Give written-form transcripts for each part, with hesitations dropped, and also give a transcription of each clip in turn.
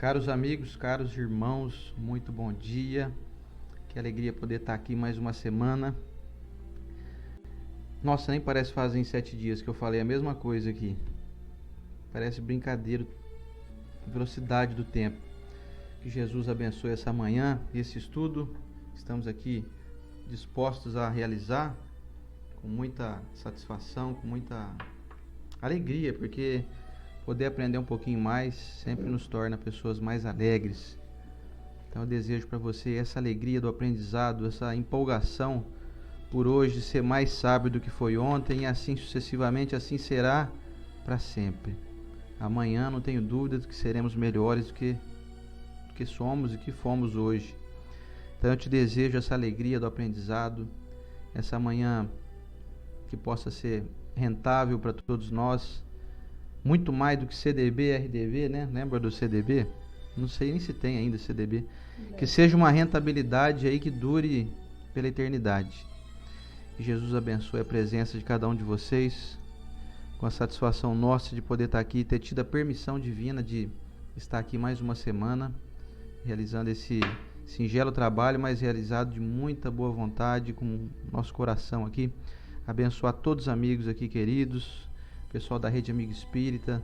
Caros amigos, caros irmãos, muito bom dia. Que alegria poder estar aqui mais uma semana. Nossa, nem parece fazem 7 dias que eu falei a mesma coisa aqui. Parece brincadeira, a velocidade do tempo. Que Jesus abençoe essa manhã, esse estudo. Estamos aqui dispostos a realizar com muita satisfação, com muita alegria, porque poder aprender um pouquinho mais sempre nos torna pessoas mais alegres. Então eu desejo para você essa alegria do aprendizado, essa empolgação por hoje ser mais sábio do que foi ontem e assim sucessivamente, assim será para sempre. Amanhã não tenho dúvida de que seremos melhores do que somos e que fomos hoje. Então eu te desejo essa alegria do aprendizado, essa manhã que possa ser rentável para todos nós, muito mais do que CDB, RDB, né? Lembra do CDB? Não sei nem se tem ainda CDB. Que seja uma rentabilidade aí que dure pela eternidade. Que Jesus abençoe a presença de cada um de vocês, com a satisfação nossa de poder estar aqui e ter tido a permissão divina de estar aqui mais uma semana, realizando esse singelo trabalho, mas realizado de muita boa vontade, com o nosso coração aqui. Abençoar todos os amigos aqui queridos, pessoal da Rede Amigo Espírita,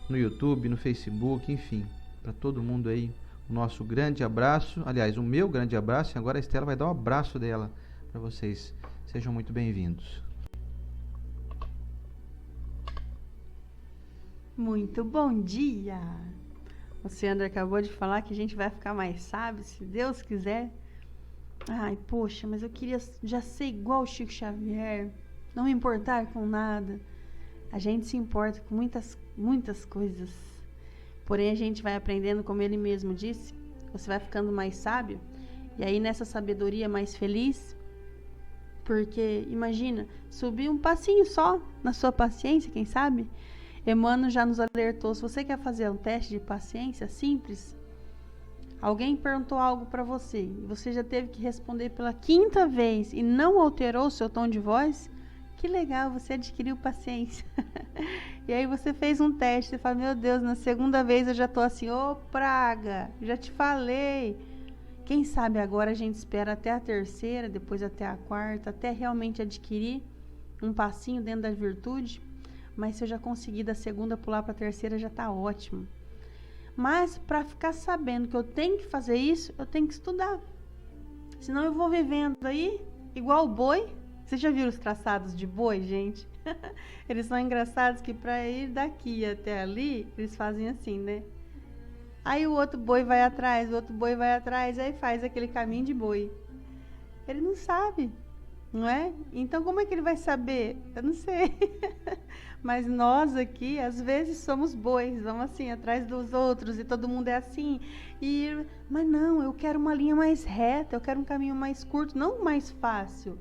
no YouTube, no Facebook, enfim, para todo mundo aí, o nosso grande abraço, aliás, o meu grande abraço, e agora a Estela vai dar um abraço dela para vocês. Sejam muito bem-vindos. Muito bom dia! O Sandro acabou de falar que a gente vai ficar mais sábio, se Deus quiser. Ai, poxa, mas eu queria já ser igual o Chico Xavier, não me importar com nada. A gente se importa com muitas coisas. Porém, a gente vai aprendendo, como ele mesmo disse, você vai ficando mais sábio. E aí, nessa sabedoria mais feliz, porque, imagina, subir um passinho só na sua paciência, quem sabe? Emmanuel já nos alertou, se você quer fazer um teste de paciência simples, alguém perguntou algo para você, e você já teve que responder pela 5ª vez e não alterou o seu tom de voz, que legal, você adquiriu paciência. E aí você fez um teste, você fala, meu Deus, na 2ª vez eu já tô assim, ô praga, já te falei. Quem sabe agora a gente espera até a 3ª, depois até a 4ª, até realmente adquirir um passinho dentro da virtude. Mas se eu já conseguir da 2ª pular para a 3ª, já tá ótimo. Mas para ficar sabendo que eu tenho que fazer isso, eu tenho que estudar. Senão eu vou vivendo aí igual o boi. Vocês já viram os traçados de boi, gente? Eles são engraçados que para ir daqui até ali, eles fazem assim, né? Aí o outro boi vai atrás, o outro boi vai atrás, aí faz aquele caminho de boi. Ele não sabe, não é? Então como é que ele vai saber? Eu não sei. Mas nós aqui, às vezes, somos bois, vamos assim, atrás dos outros, e todo mundo é assim. Mas não, eu quero uma linha mais reta, eu quero um caminho mais curto, não mais fácil.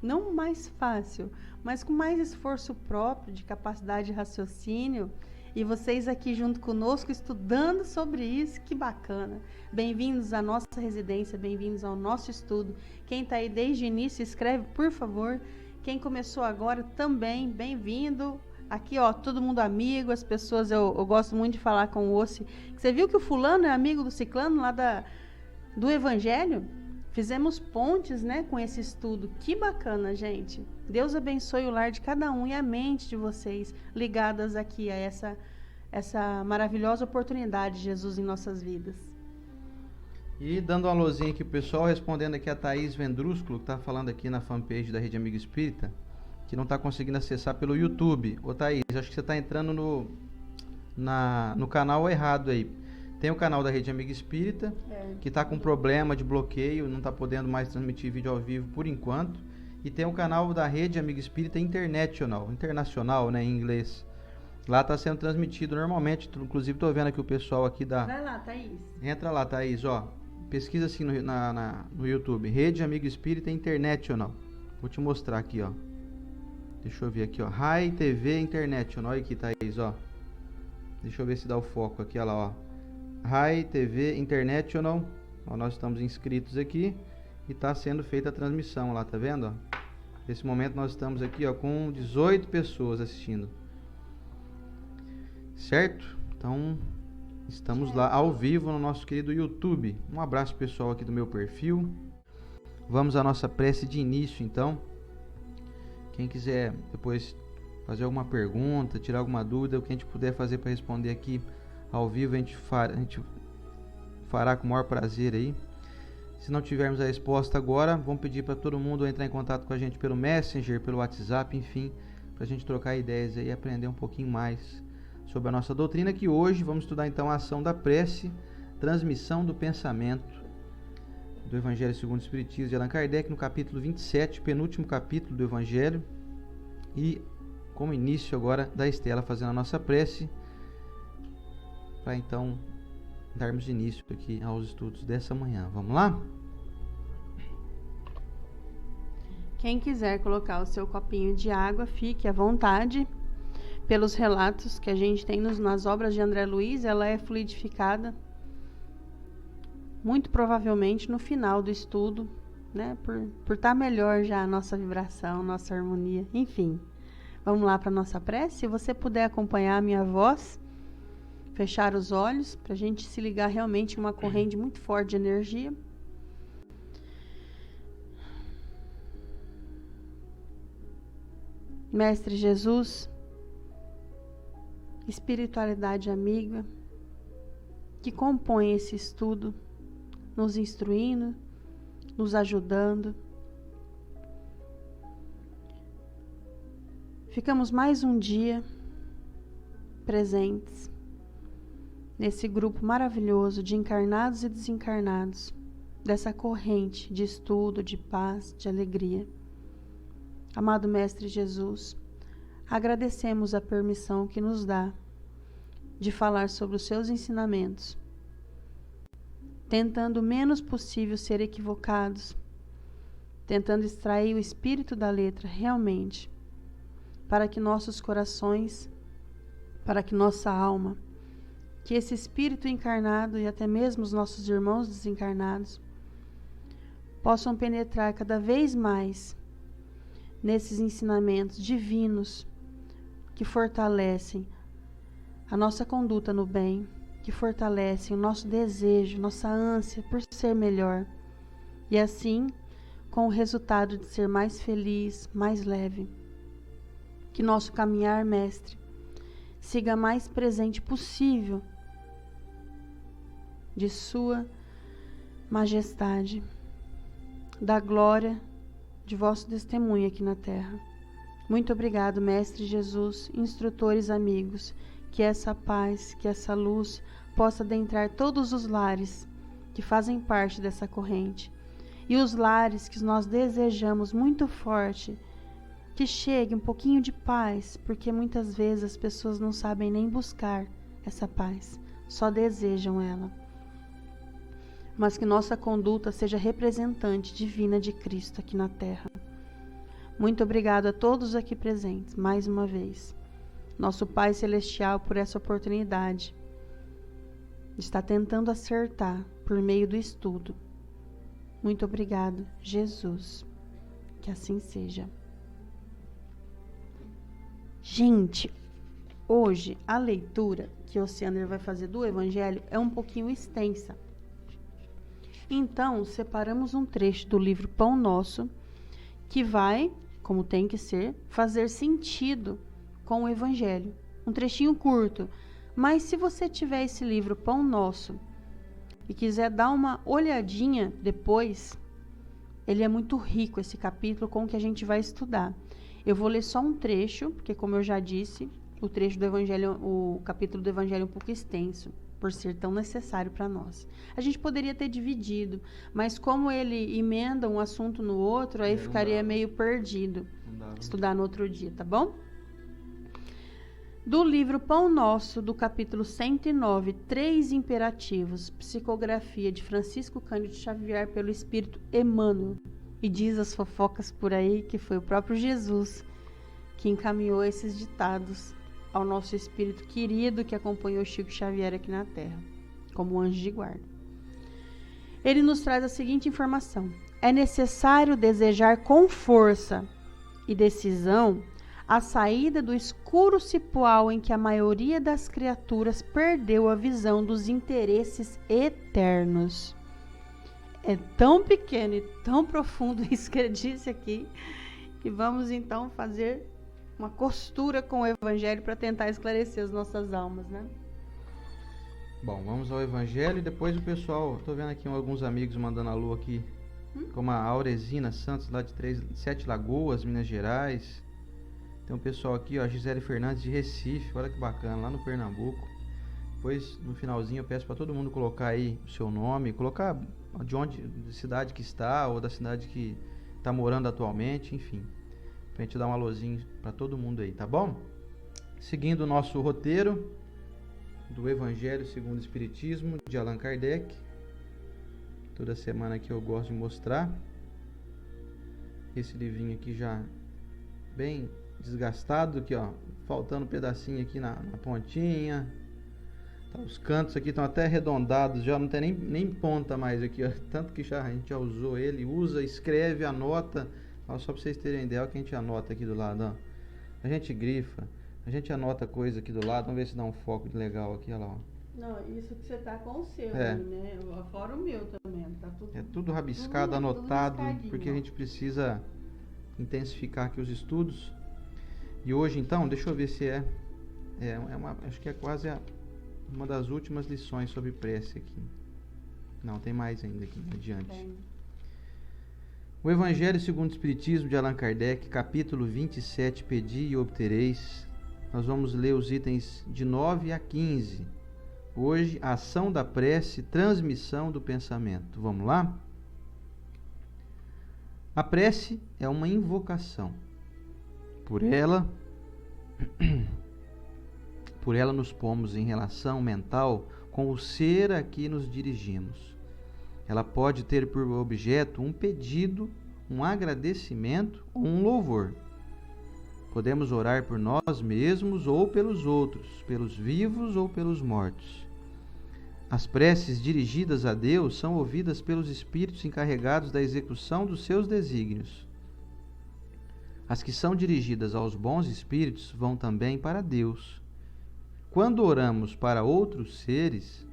Não mais fácil, mas com mais esforço próprio, de capacidade de raciocínio. E vocês aqui junto conosco, estudando sobre isso, que bacana. Bem-vindos à nossa residência, bem-vindos ao nosso estudo. Quem está aí desde o início, escreve, por favor. Quem começou agora também, bem-vindo. Aqui, ó, todo mundo amigo, as pessoas, eu gosto muito de falar com o Ossi. Você viu que o fulano é amigo do ciclano lá do Evangelho? Fizemos pontes, né, com esse estudo. Que bacana, gente. Deus abençoe o lar de cada um e a mente de vocês ligadas aqui a essa maravilhosa oportunidade de Jesus em nossas vidas. E dando uma alôzinha aqui pro pessoal, respondendo aqui a Thaís Vendrúsculo, que está falando aqui na fanpage da Rede Amigo Espírita, que não está conseguindo acessar pelo YouTube. Ô Thaís, acho que você está entrando no canal errado aí. Tem o canal da Rede Amigo Espírita, que está com problema de bloqueio, não está podendo mais transmitir vídeo ao vivo por enquanto. E tem o canal da Rede Amigo Espírita internacional, né, em inglês. Lá está sendo transmitido normalmente, inclusive estou vendo aqui o pessoal aqui da... Vai lá, Thaís. Entra lá, Thaís, ó. Pesquisa assim no YouTube, Rede Amigo Espírita International. Vou te mostrar aqui, ó. Deixa eu ver aqui, ó. Rai TV International. Olha aqui, Thaís, ó. Deixa eu ver se dá o foco aqui, olha lá, ó. Rai TV International. Ó, nós estamos inscritos aqui e está sendo feita a transmissão lá, tá vendo? Ó? Nesse momento nós estamos aqui, ó, com 18 pessoas assistindo. Certo? Então, Estamos lá ao vivo no nosso querido YouTube. Um abraço pessoal aqui do meu perfil. Vamos à nossa prece de início, então. Quem quiser depois fazer alguma pergunta, tirar alguma dúvida, o que a gente puder fazer para responder aqui ao vivo, a gente fará com o maior prazer aí. Se não tivermos a resposta agora, vamos pedir para todo mundo entrar em contato com a gente pelo Messenger, pelo WhatsApp, enfim, para a gente trocar ideias aí e aprender um pouquinho mais sobre a nossa doutrina, que hoje vamos estudar então a ação da prece, transmissão do pensamento do Evangelho segundo o Espiritismo de Allan Kardec, no capítulo 27, penúltimo capítulo do Evangelho, e como início agora da Estela fazendo a nossa prece, para então darmos início aqui aos estudos dessa manhã. Vamos lá? Quem quiser colocar o seu copinho de água, fique à vontade. Pelos relatos que a gente tem nas obras de André Luiz, ela é fluidificada muito provavelmente no final do estudo, né? Por estar melhor já a nossa vibração, nossa harmonia, enfim. Vamos lá para a nossa prece? Se você puder acompanhar a minha voz, fechar os olhos, para a gente se ligar realmente em uma corrente muito forte de energia. Mestre Jesus, espiritualidade amiga, que compõe esse estudo, nos instruindo, nos ajudando. Ficamos mais um dia presentes nesse grupo maravilhoso de encarnados e desencarnados, dessa corrente de estudo, de paz, de alegria. Amado Mestre Jesus, agradecemos a permissão que nos dá de falar sobre os seus ensinamentos, tentando o menos possível ser equivocados, tentando extrair o espírito da letra realmente, para que nossos corações, para que nossa alma, que esse espírito encarnado e até mesmo os nossos irmãos desencarnados possam penetrar cada vez mais nesses ensinamentos divinos que fortalecem a nossa conduta no bem, que fortalecem o nosso desejo, nossa ânsia por ser melhor, e assim, com o resultado de ser mais feliz, mais leve. Que nosso caminhar, Mestre, siga mais presente possível de Sua Majestade, da glória de vosso testemunho aqui na terra. Muito obrigado, Mestre Jesus, instrutores amigos, que essa paz, que essa luz possa adentrar todos os lares que fazem parte dessa corrente, e os lares que nós desejamos muito forte, que chegue um pouquinho de paz, porque muitas vezes as pessoas não sabem nem buscar essa paz, só desejam ela. Mas que nossa conduta seja representante divina de Cristo aqui na Terra. Muito obrigado a todos aqui presentes, mais uma vez. Nosso Pai Celestial, por essa oportunidade de estar tentando acertar por meio do estudo. Muito obrigado, Jesus. Que assim seja. Gente, hoje a leitura que o Oceander vai fazer do Evangelho é um pouquinho extensa. Então, separamos um trecho do livro Pão Nosso, que vai, como tem que ser, fazer sentido com o Evangelho. Um trechinho curto. Mas se você tiver esse livro Pão Nosso e quiser dar uma olhadinha depois, ele é muito rico, esse capítulo, com o que a gente vai estudar. Eu vou ler só um trecho, porque como eu já disse, o trecho do Evangelho, o capítulo do Evangelho é um pouco extenso, por ser tão necessário para nós. A gente poderia ter dividido, mas como ele emenda um assunto no outro, aí ficaria meio perdido. Estudar no outro dia, tá bom? Do livro Pão Nosso, do capítulo 109, 3 Imperativos, psicografia de Francisco Cândido Xavier pelo Espírito Emmanuel. E diz as fofocas por aí que foi o próprio Jesus que encaminhou esses ditados ao nosso espírito querido que acompanhou Chico Xavier aqui na Terra, como anjo de guarda. Ele nos traz a seguinte informação: é necessário desejar com força e decisão a saída do escuro cipoal em que a maioria das criaturas perdeu a visão dos interesses eternos. É tão pequeno e tão profundo isso que ele disse aqui, que vamos então fazer uma costura com o Evangelho para tentar esclarecer as nossas almas, né? Bom, vamos ao Evangelho e depois o pessoal, tô vendo aqui alguns amigos mandando alô aqui, como a Auresina Santos, lá de Sete Lagoas, Minas Gerais. Tem um pessoal aqui, ó, Gisele Fernandes de Recife, olha que bacana, lá no Pernambuco. Depois, no finalzinho, eu peço para todo mundo colocar aí o seu nome, colocar de cidade que está, ou da cidade que está morando atualmente, enfim. Pra gente dar um alôzinho para todo mundo aí, tá bom? Seguindo o nosso roteiro do Evangelho segundo o Espiritismo, de Allan Kardec. Toda semana aqui eu gosto de mostrar. Esse livrinho aqui já bem desgastado, aqui ó, faltando um pedacinho aqui na pontinha. Tá, os cantos aqui estão até arredondados, já não tem nem ponta mais aqui, ó. Tanto que a gente já usou ele, usa, escreve, anota. Ó, só para vocês terem ideia, o que a gente anota aqui do lado, ó. A gente grifa, a gente anota coisa aqui do lado, vamos ver se dá um foco legal aqui, olha lá, ó. Não, isso que você tá com o seu, né? Fora o meu também, tá tudo... É tudo rabiscado, anotado, tudo porque a gente precisa intensificar aqui os estudos. E hoje, então, deixa eu ver se acho que é quase uma das últimas lições sobre prece aqui. Não, tem mais ainda aqui, adiante. Tem. O Evangelho segundo o Espiritismo de Allan Kardec, capítulo 27, Pedi e obtereis. Nós vamos ler os itens de 9 a 15. Hoje, ação da prece, transmissão do pensamento. Vamos lá? A prece é uma invocação. Por ela nos pomos em relação mental com o ser a que nos dirigimos. Ela pode ter por objeto um pedido, um agradecimento ou um louvor. Podemos orar por nós mesmos ou pelos outros, pelos vivos ou pelos mortos. As preces dirigidas a Deus são ouvidas pelos espíritos encarregados da execução dos seus desígnios. As que são dirigidas aos bons espíritos vão também para Deus. Quando oramos para outros seres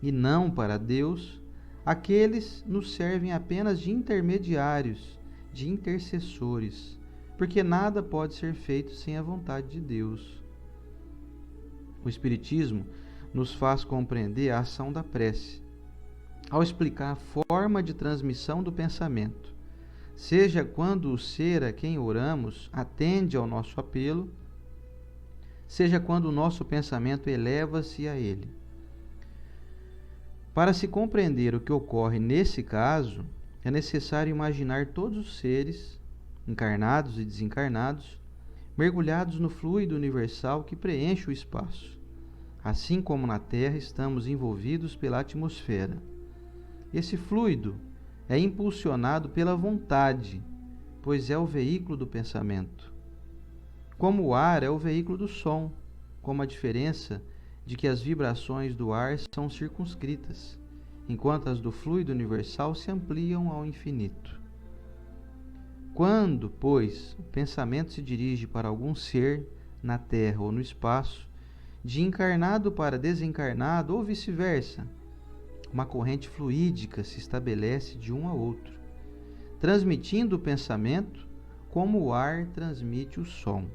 e não para Deus, aqueles nos servem apenas de intermediários, de intercessores, porque nada pode ser feito sem a vontade de Deus. O Espiritismo nos faz compreender a ação da prece, ao explicar a forma de transmissão do pensamento, seja quando o ser a quem oramos atende ao nosso apelo, seja quando o nosso pensamento eleva-se a ele. Para se compreender o que ocorre nesse caso, é necessário imaginar todos os seres, encarnados e desencarnados, mergulhados no fluido universal que preenche o espaço. Assim como na Terra estamos envolvidos pela atmosfera. Esse fluido é impulsionado pela vontade, pois é o veículo do pensamento. Como o ar é o veículo do som, com a diferença de que as vibrações do ar são circunscritas, enquanto as do fluido universal se ampliam ao infinito. Quando, pois, o pensamento se dirige para algum ser, na Terra ou no espaço, de encarnado para desencarnado ou vice-versa, uma corrente fluídica se estabelece de um a outro, transmitindo o pensamento como o ar transmite o som.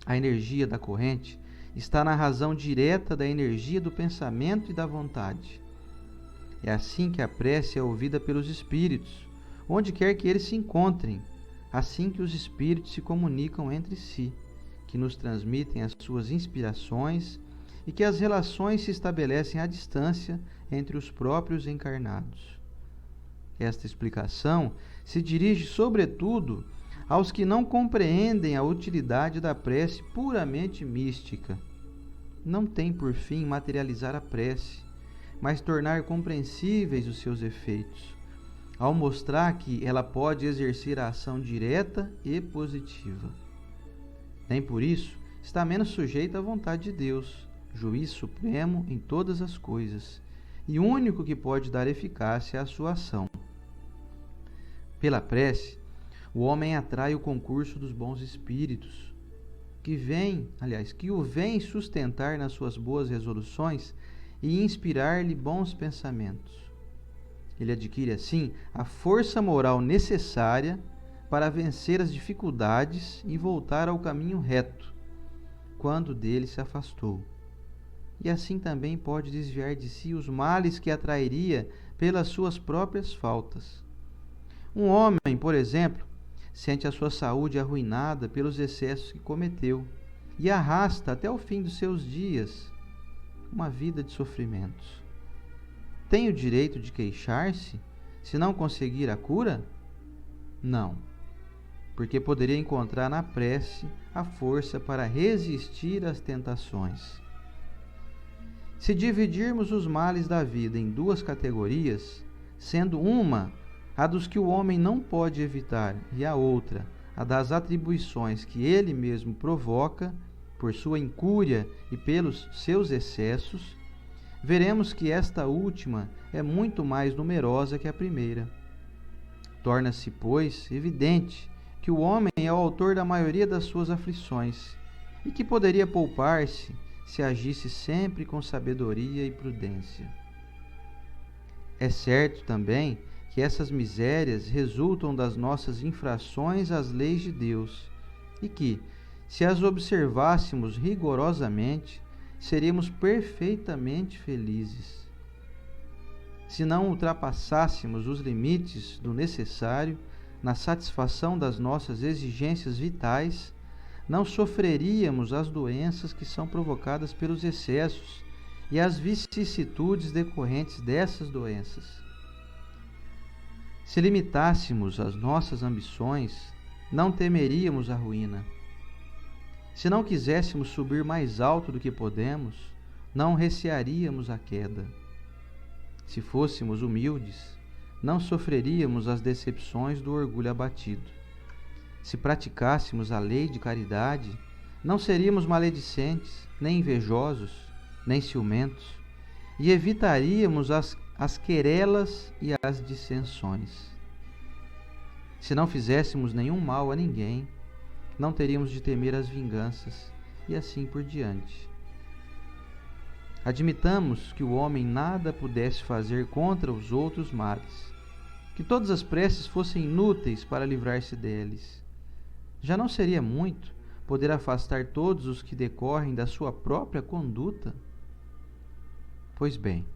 A energia da corrente está na razão direta da energia do pensamento e da vontade. É assim que a prece é ouvida pelos espíritos, onde quer que eles se encontrem, assim que os espíritos se comunicam entre si, que nos transmitem as suas inspirações e que as relações se estabelecem à distância entre os próprios encarnados. Esta explicação se dirige, sobretudo, aos que não compreendem a utilidade da prece puramente mística. Não tem por fim materializar a prece, mas tornar compreensíveis os seus efeitos, ao mostrar que ela pode exercer a ação direta e positiva. Nem por isso está menos sujeita à vontade de Deus, juiz supremo em todas as coisas, e único que pode dar eficácia à sua ação. Pela prece, O homem atrai o concurso dos bons espíritos, que o vem sustentar nas suas boas resoluções e inspirar-lhe bons pensamentos. Ele adquire, assim, a força moral necessária para vencer as dificuldades e voltar ao caminho reto, quando dele se afastou. E assim também pode desviar de si os males que atrairia pelas suas próprias faltas. Um homem, por exemplo, sente a sua saúde arruinada pelos excessos que cometeu e arrasta até o fim dos seus dias uma vida de sofrimentos. Tem o direito de queixar-se se não conseguir a cura? Não, porque poderia encontrar na prece a força para resistir às tentações. Se dividirmos os males da vida em duas categorias, sendo uma a dos que o homem não pode evitar e a outra a das atribuições que ele mesmo provoca por sua incúria e pelos seus excessos, veremos que esta última é muito mais numerosa que a primeira. Torna-se, pois, evidente que o homem é o autor da maioria das suas aflições e que poderia poupar-se se agisse sempre com sabedoria e prudência. É certo também que essas misérias resultam das nossas infrações às leis de Deus e que, se as observássemos rigorosamente, seríamos perfeitamente felizes. Se não ultrapassássemos os limites do necessário na satisfação das nossas exigências vitais, não sofreríamos as doenças que são provocadas pelos excessos e as vicissitudes decorrentes dessas doenças. Se limitássemos as nossas ambições, não temeríamos a ruína. Se não quiséssemos subir mais alto do que podemos, não recearíamos a queda. Se fôssemos humildes, não sofreríamos as decepções do orgulho abatido. Se praticássemos a lei de caridade, não seríamos maledicentes, nem invejosos, nem ciumentos, e evitaríamos as querelas e as dissensões. Se não fizéssemos nenhum mal a ninguém, não teríamos de temer as vinganças, e assim por diante. Admitamos que o homem nada pudesse fazer contra os outros males, que todas as preces fossem inúteis para livrar-se deles. Já não seria muito poder afastar todos os que decorrem da sua própria conduta? Pois bem,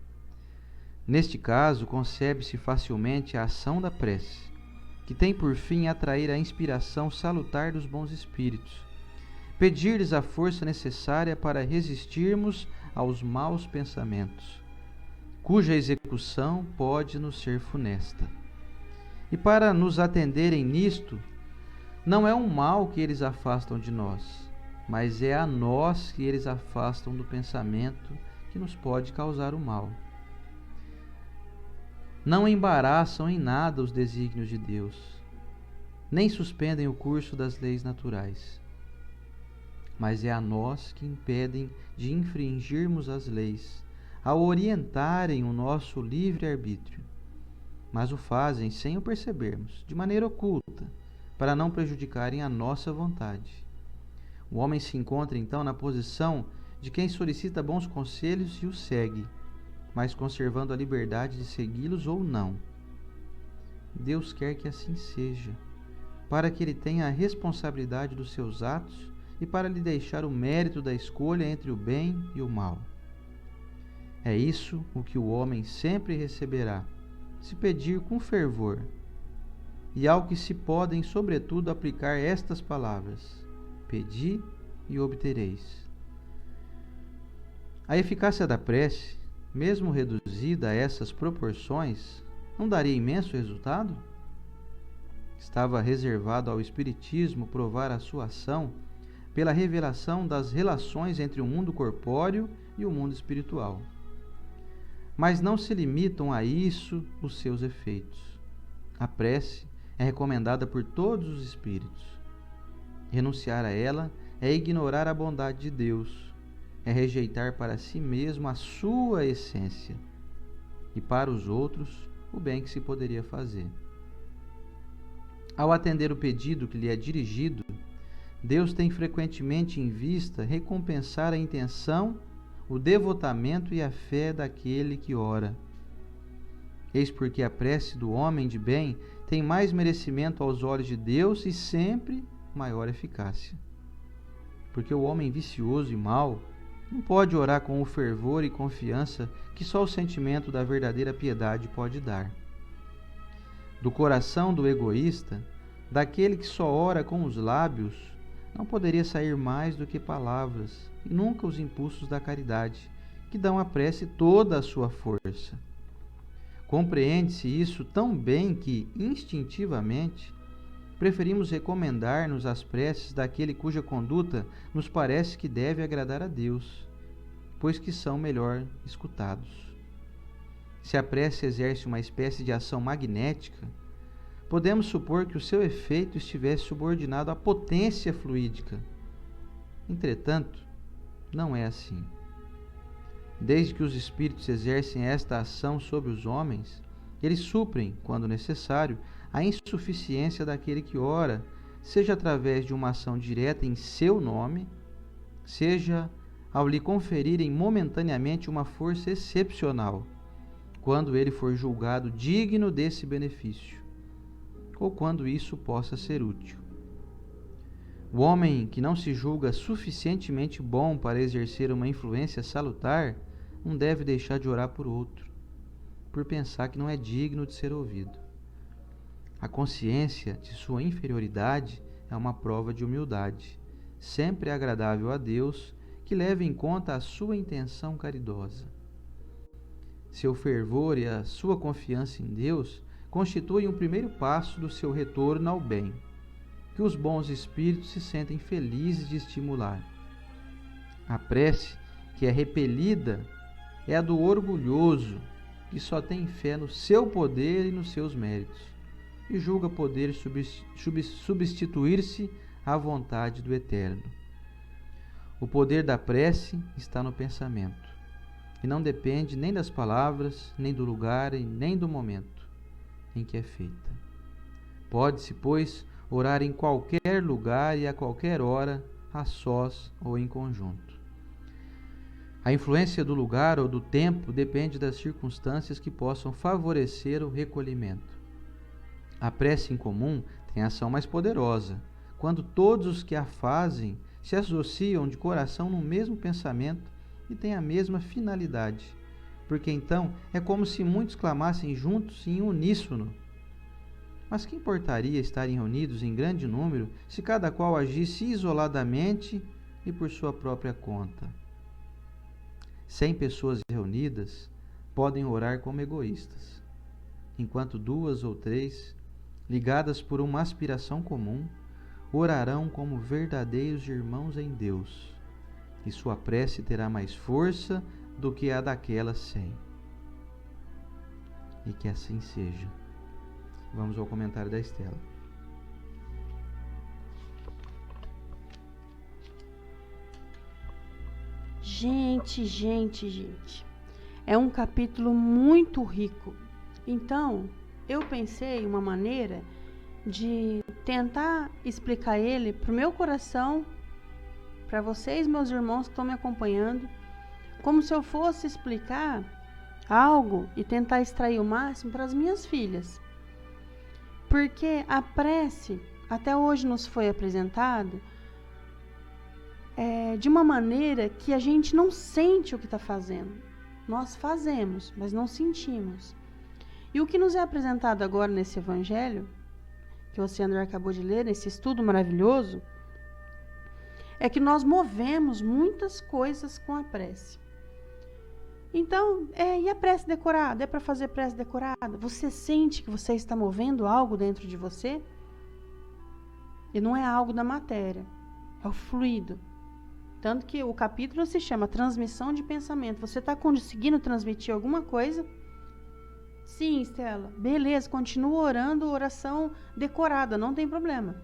neste caso concebe-se facilmente a ação da prece, que tem por fim atrair a inspiração salutar dos bons espíritos, pedir-lhes a força necessária para resistirmos aos maus pensamentos, cuja execução pode nos ser funesta. E para nos atenderem nisto, não é um mal que eles afastam de nós, mas é a nós que eles afastam do pensamento que nos pode causar o mal. Não embaraçam em nada os desígnios de Deus, nem suspendem o curso das leis naturais, mas é a nós que impedem de infringirmos as leis, ao orientarem o nosso livre-arbítrio, mas o fazem sem o percebermos, de maneira oculta, para não prejudicarem a nossa vontade. O homem se encontra então na posição de quem solicita bons conselhos e os segue, mas conservando a liberdade de segui-los ou não. Deus quer que assim seja, para que ele tenha a responsabilidade dos seus atos e para lhe deixar o mérito da escolha entre o bem e o mal. É isso o que o homem sempre receberá, se pedir com fervor, e ao que se podem, sobretudo, aplicar estas palavras: pedi e obtereis. A eficácia da prece, mesmo reduzida a essas proporções, não daria imenso resultado? Estava reservado ao Espiritismo provar a sua ação pela revelação das relações entre o mundo corpóreo e o mundo espiritual. Mas não se limitam a isso os seus efeitos. A prece é recomendada por todos os espíritos. Renunciar a ela é ignorar a bondade de Deus, é rejeitar para si mesmo a sua essência e para os outros o bem que se poderia fazer. Ao atender o pedido que lhe é dirigido, Deus tem frequentemente em vista recompensar a intenção, o devotamento e a fé daquele que ora. Eis porque a prece do homem de bem tem mais merecimento aos olhos de Deus e sempre maior eficácia. Porque o homem vicioso e mau não pode orar com o fervor e confiança que só o sentimento da verdadeira piedade pode dar. Do coração do egoísta, daquele que só ora com os lábios, não poderia sair mais do que palavras, e nunca os impulsos da caridade, que dão à prece toda a sua força. Compreende-se isso tão bem que, instintivamente, preferimos recomendar-nos às preces daquele cuja conduta nos parece que deve agradar a Deus, pois que são melhor escutados. Se a prece exerce uma espécie de ação magnética, podemos supor que o seu efeito estivesse subordinado à potência fluídica. Entretanto, não é assim. Desde que os espíritos exercem esta ação sobre os homens, eles suprem, quando necessário, a insuficiência daquele que ora, seja através de uma ação direta em seu nome, seja ao lhe conferirem momentaneamente uma força excepcional, quando ele for julgado digno desse benefício, ou quando isso possa ser útil. O homem que não se julga suficientemente bom para exercer uma influência salutar não deve deixar de orar por outro, por pensar que não é digno de ser ouvido. A consciência de sua inferioridade é uma prova de humildade, sempre agradável a Deus, que leva em conta a sua intenção caridosa. Seu fervor e a sua confiança em Deus constituem o primeiro passo do seu retorno ao bem, que os bons espíritos se sentem felizes de estimular. A prece que é repelida é a do orgulhoso, que só tem fé no seu poder e nos seus méritos, e julga poder substituir-se à vontade do Eterno. O poder da prece está no pensamento, e não depende nem das palavras, nem do lugar e nem do momento em que é feita. Pode-se, pois, orar em qualquer lugar e a qualquer hora, a sós ou em conjunto. A influência do lugar ou do tempo depende das circunstâncias que possam favorecer o recolhimento. A prece em comum tem ação mais poderosa, quando todos os que a fazem se associam de coração no mesmo pensamento e têm a mesma finalidade, porque então é como se muitos clamassem juntos em uníssono. Mas que importaria estarem reunidos em grande número se cada qual agisse isoladamente e por sua própria conta? 100 pessoas reunidas podem orar como egoístas, enquanto 2 ou 3, ligadas por uma aspiração comum, orarão como verdadeiros irmãos em Deus, e sua prece terá mais força do que a daquelas 100. E que assim seja. Vamos ao comentário da Estela. Gente. É um capítulo muito rico. Então, eu pensei uma maneira de tentar explicar ele para o meu coração, para vocês, meus irmãos que estão me acompanhando, como se eu fosse explicar algo e tentar extrair o máximo para as minhas filhas. Porque a prece, até hoje nos foi apresentada, de uma maneira que a gente não sente o que está fazendo. Nós fazemos, mas não sentimos. E o que nos é apresentado agora nesse evangelho, que o Oceano acabou de ler, nesse estudo maravilhoso, é que nós movemos muitas coisas com a prece. Então, e a prece decorada? É para fazer prece decorada? Você sente que você está movendo algo dentro de você? E não é algo da matéria, é o fluido. Tanto que o capítulo se chama Transmissão de Pensamento. Você está conseguindo transmitir alguma coisa? Sim, Estela. Beleza, continua orando, oração decorada, não tem problema.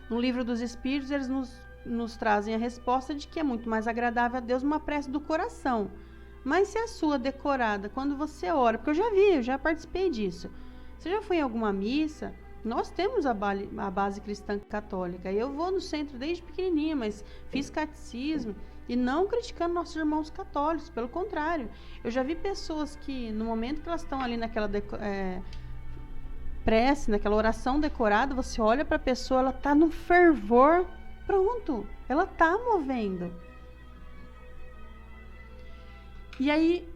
No Livro dos Espíritos, eles nos trazem a resposta de que é muito mais agradável a Deus uma prece do coração. Mas se a sua decorada, quando você ora, porque eu já participei disso. Você já foi em alguma missa Nós temos a base cristã católica. Eu vou no centro desde pequenininha, mas fiz catecismo. E não criticando nossos irmãos católicos, pelo contrário. Eu já vi pessoas que, no momento que elas estão ali naquela prece, naquela oração decorada, você olha para a pessoa, ela está num fervor, pronto, ela está movendo. E aí,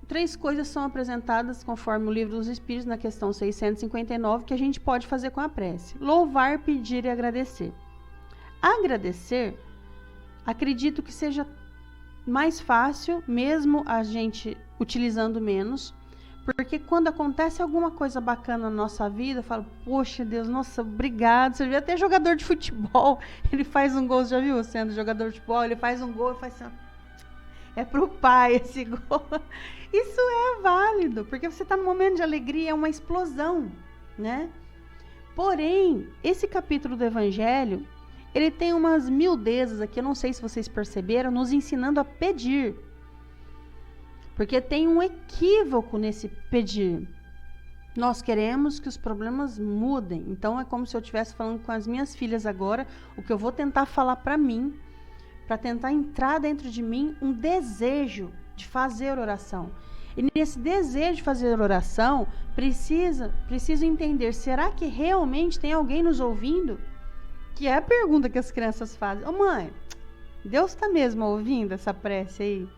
3 coisas são apresentadas conforme o Livro dos Espíritos, na questão 659, que a gente pode fazer com a prece. Louvar, pedir e agradecer. Agradecer, acredito que seja mais fácil, mesmo a gente utilizando menos, porque quando acontece alguma coisa bacana na nossa vida, eu falo, poxa Deus, nossa, obrigado. Você vê até jogador de futebol, ele faz um gol, já viu? Sendo jogador de futebol, ele faz um gol e faz assim, é pro pai esse gol. Isso é válido, porque você está num momento de alegria, é uma explosão, né? Porém, esse capítulo do Evangelho, ele tem umas miudezas aqui, eu não sei se vocês perceberam, nos ensinando a pedir. Porque tem um equívoco nesse pedir. Nós queremos que os problemas mudem. Então é como se eu estivesse falando com as minhas filhas agora, o que eu vou tentar falar para mim, para tentar entrar dentro de mim um desejo de fazer oração. E nesse desejo de fazer oração, preciso entender, será que realmente tem alguém nos ouvindo? Que é a pergunta que as crianças fazem. Ô mãe, Deus está mesmo ouvindo essa prece aí?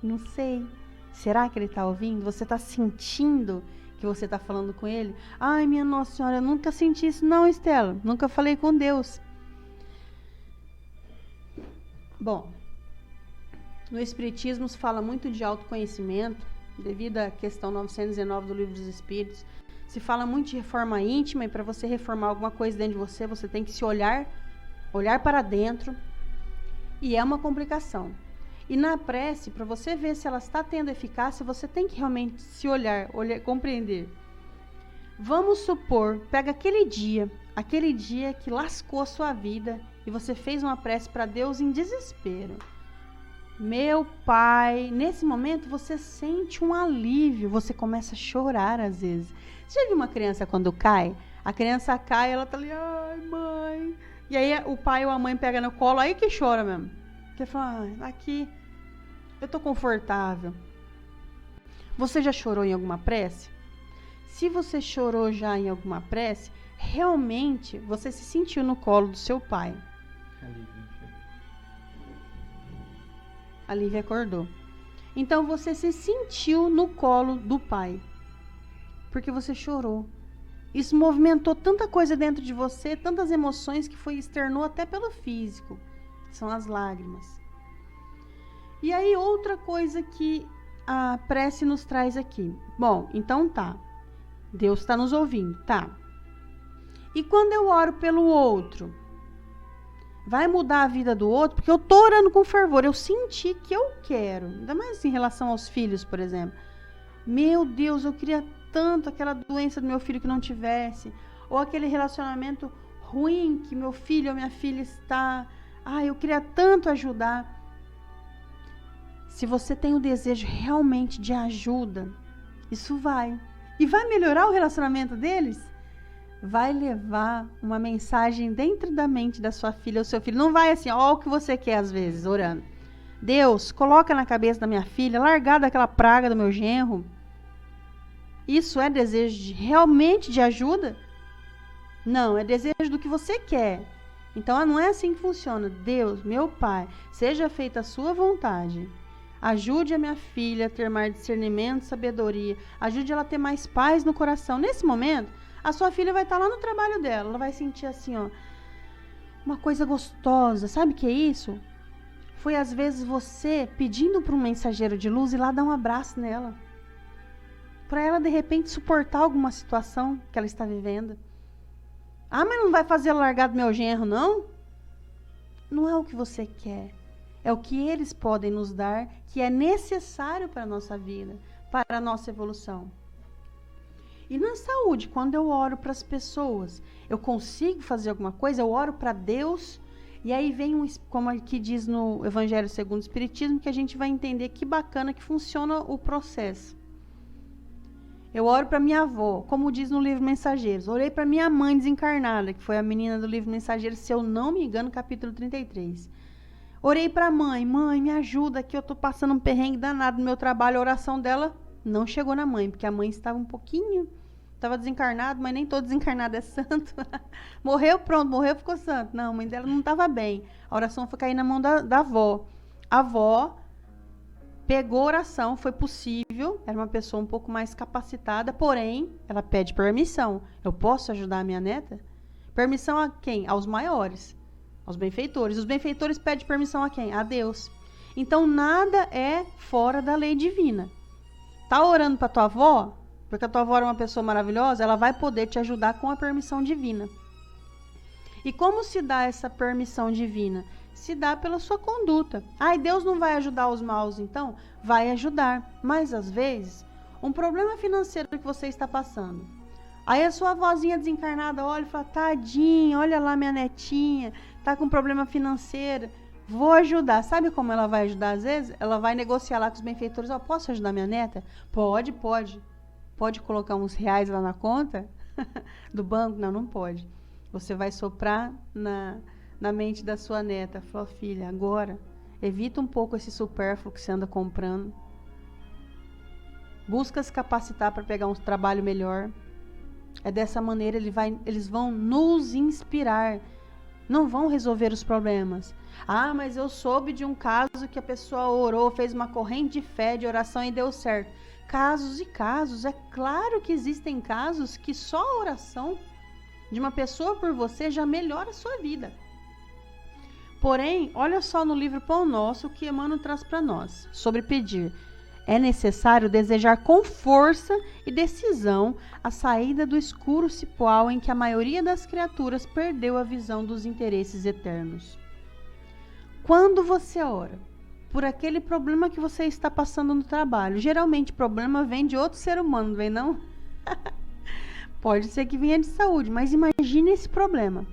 Não sei. Será que ele está ouvindo? Você está sentindo que você está falando com ele? Ai, minha Nossa Senhora, eu nunca senti isso não, Estela. Nunca falei com Deus. Bom, no Espiritismo se fala muito de autoconhecimento, devido à questão 919 do Livro dos Espíritos. Se fala muito de reforma íntima, e para você reformar alguma coisa dentro de você, você tem que se olhar para dentro. E é uma complicação. E na prece, para você ver se ela está tendo eficácia, você tem que realmente se olhar, compreender. Vamos supor, pega aquele dia que lascou a sua vida e você fez uma prece para Deus em desespero. Meu Pai, nesse momento você sente um alívio, você começa a chorar às vezes. Você já viu uma criança quando cai? A criança cai, ela tá ali, ai mãe. E aí o pai ou a mãe pega no colo, aí que chora mesmo. Porque fala, aqui, eu tô confortável. Você já chorou em alguma prece? Se você chorou já em alguma prece, realmente você se sentiu no colo do seu pai. A Lívia acordou. Então você se sentiu no colo do pai. Porque você chorou. Isso movimentou tanta coisa dentro de você, tantas emoções que externou até pelo físico. São as lágrimas. E aí outra coisa que a prece nos traz aqui. Bom, então tá. Deus está nos ouvindo, tá. E quando eu oro pelo outro, vai mudar a vida do outro? Porque eu tô orando com fervor, eu senti que eu quero. Ainda mais em relação aos filhos, por exemplo. Meu Deus, eu queria tanto aquela doença do meu filho que não tivesse. Ou aquele relacionamento ruim que meu filho ou minha filha está. Eu queria tanto ajudar. Se você tem o desejo realmente de ajuda, isso vai. E vai melhorar o relacionamento deles? Vai levar uma mensagem dentro da mente da sua filha ou seu filho. Não vai assim, ó, o que você quer às vezes, orando. Deus, coloca na cabeça da minha filha, largar daquela praga do meu genro. Isso é desejo realmente de ajuda? Não, é desejo do que você quer. Então não é assim que funciona. Deus, meu Pai, seja feita a sua vontade. Ajude a minha filha a ter mais discernimento, sabedoria. Ajude ela a ter mais paz no coração. Nesse momento, a sua filha vai estar lá no trabalho dela. Ela vai sentir assim, ó, uma coisa gostosa. Sabe o que é isso? Foi às vezes você pedindo para um mensageiro de luz ir lá dar um abraço nela. Para ela, de repente, suportar alguma situação que ela está vivendo. Mas não vai fazer ela largar do meu genro, não? Não é o que você quer. É o que eles podem nos dar, que é necessário para a nossa vida, para a nossa evolução. E na saúde, quando eu oro para as pessoas, eu consigo fazer alguma coisa, eu oro para Deus, e aí vem, como aqui diz no Evangelho segundo o Espiritismo, que a gente vai entender que bacana que funciona o processo. Eu oro para minha avó, como diz no livro Mensageiros. Orei para minha mãe desencarnada, que foi a menina do livro Mensageiros, se eu não me engano, capítulo 33. Orei para a mãe, me ajuda que eu tô passando um perrengue danado no meu trabalho. A oração dela não chegou na mãe, porque a mãe estava um pouquinho, estava desencarnada, mas nem todo desencarnado é santo. Morreu, pronto, morreu, ficou santo. Não, a mãe dela não estava bem. A oração foi cair na mão da avó. A avó pegou a oração, foi possível, era uma pessoa um pouco mais capacitada, porém, ela pede permissão. Eu posso ajudar a minha neta? Permissão a quem? Aos maiores, aos benfeitores. Os benfeitores pedem permissão a quem? A Deus. Então, nada é fora da lei divina. Tá orando para tua avó? Porque a tua avó é uma pessoa maravilhosa, ela vai poder te ajudar com a permissão divina. E como se dá essa permissão divina? Se dá pela sua conduta. Ai, Deus não vai ajudar os maus, então? Vai ajudar. Mas, às vezes, um problema financeiro que você está passando. Aí a sua avózinha desencarnada olha e fala, tadinha, olha lá minha netinha, tá com problema financeiro, vou ajudar. Sabe como ela vai ajudar às vezes? Ela vai negociar lá com os benfeitores, posso ajudar minha neta? Pode. Pode colocar uns reais lá na conta do banco? Não, não pode. Você vai soprar na mente da sua neta. Falou, filha, agora evita um pouco esse supérfluo que você anda comprando. Busca se capacitar para pegar um trabalho melhor. É dessa maneira eles vão nos inspirar. Não vão resolver os problemas. Ah, mas eu soube de um caso que a pessoa orou, fez uma corrente de fé, de oração e deu certo. Casos e casos. É claro que existem casos que só a oração de uma pessoa por você já melhora a sua vida. Porém, olha só no livro Pão Nosso o que Emmanuel traz para nós sobre pedir. É necessário desejar com força e decisão a saída do escuro cipoal em que a maioria das criaturas perdeu a visão dos interesses eternos. Quando você ora por aquele problema que você está passando no trabalho, geralmente o problema vem de outro ser humano, não vem não? Pode ser que venha de saúde, mas imagine esse problema.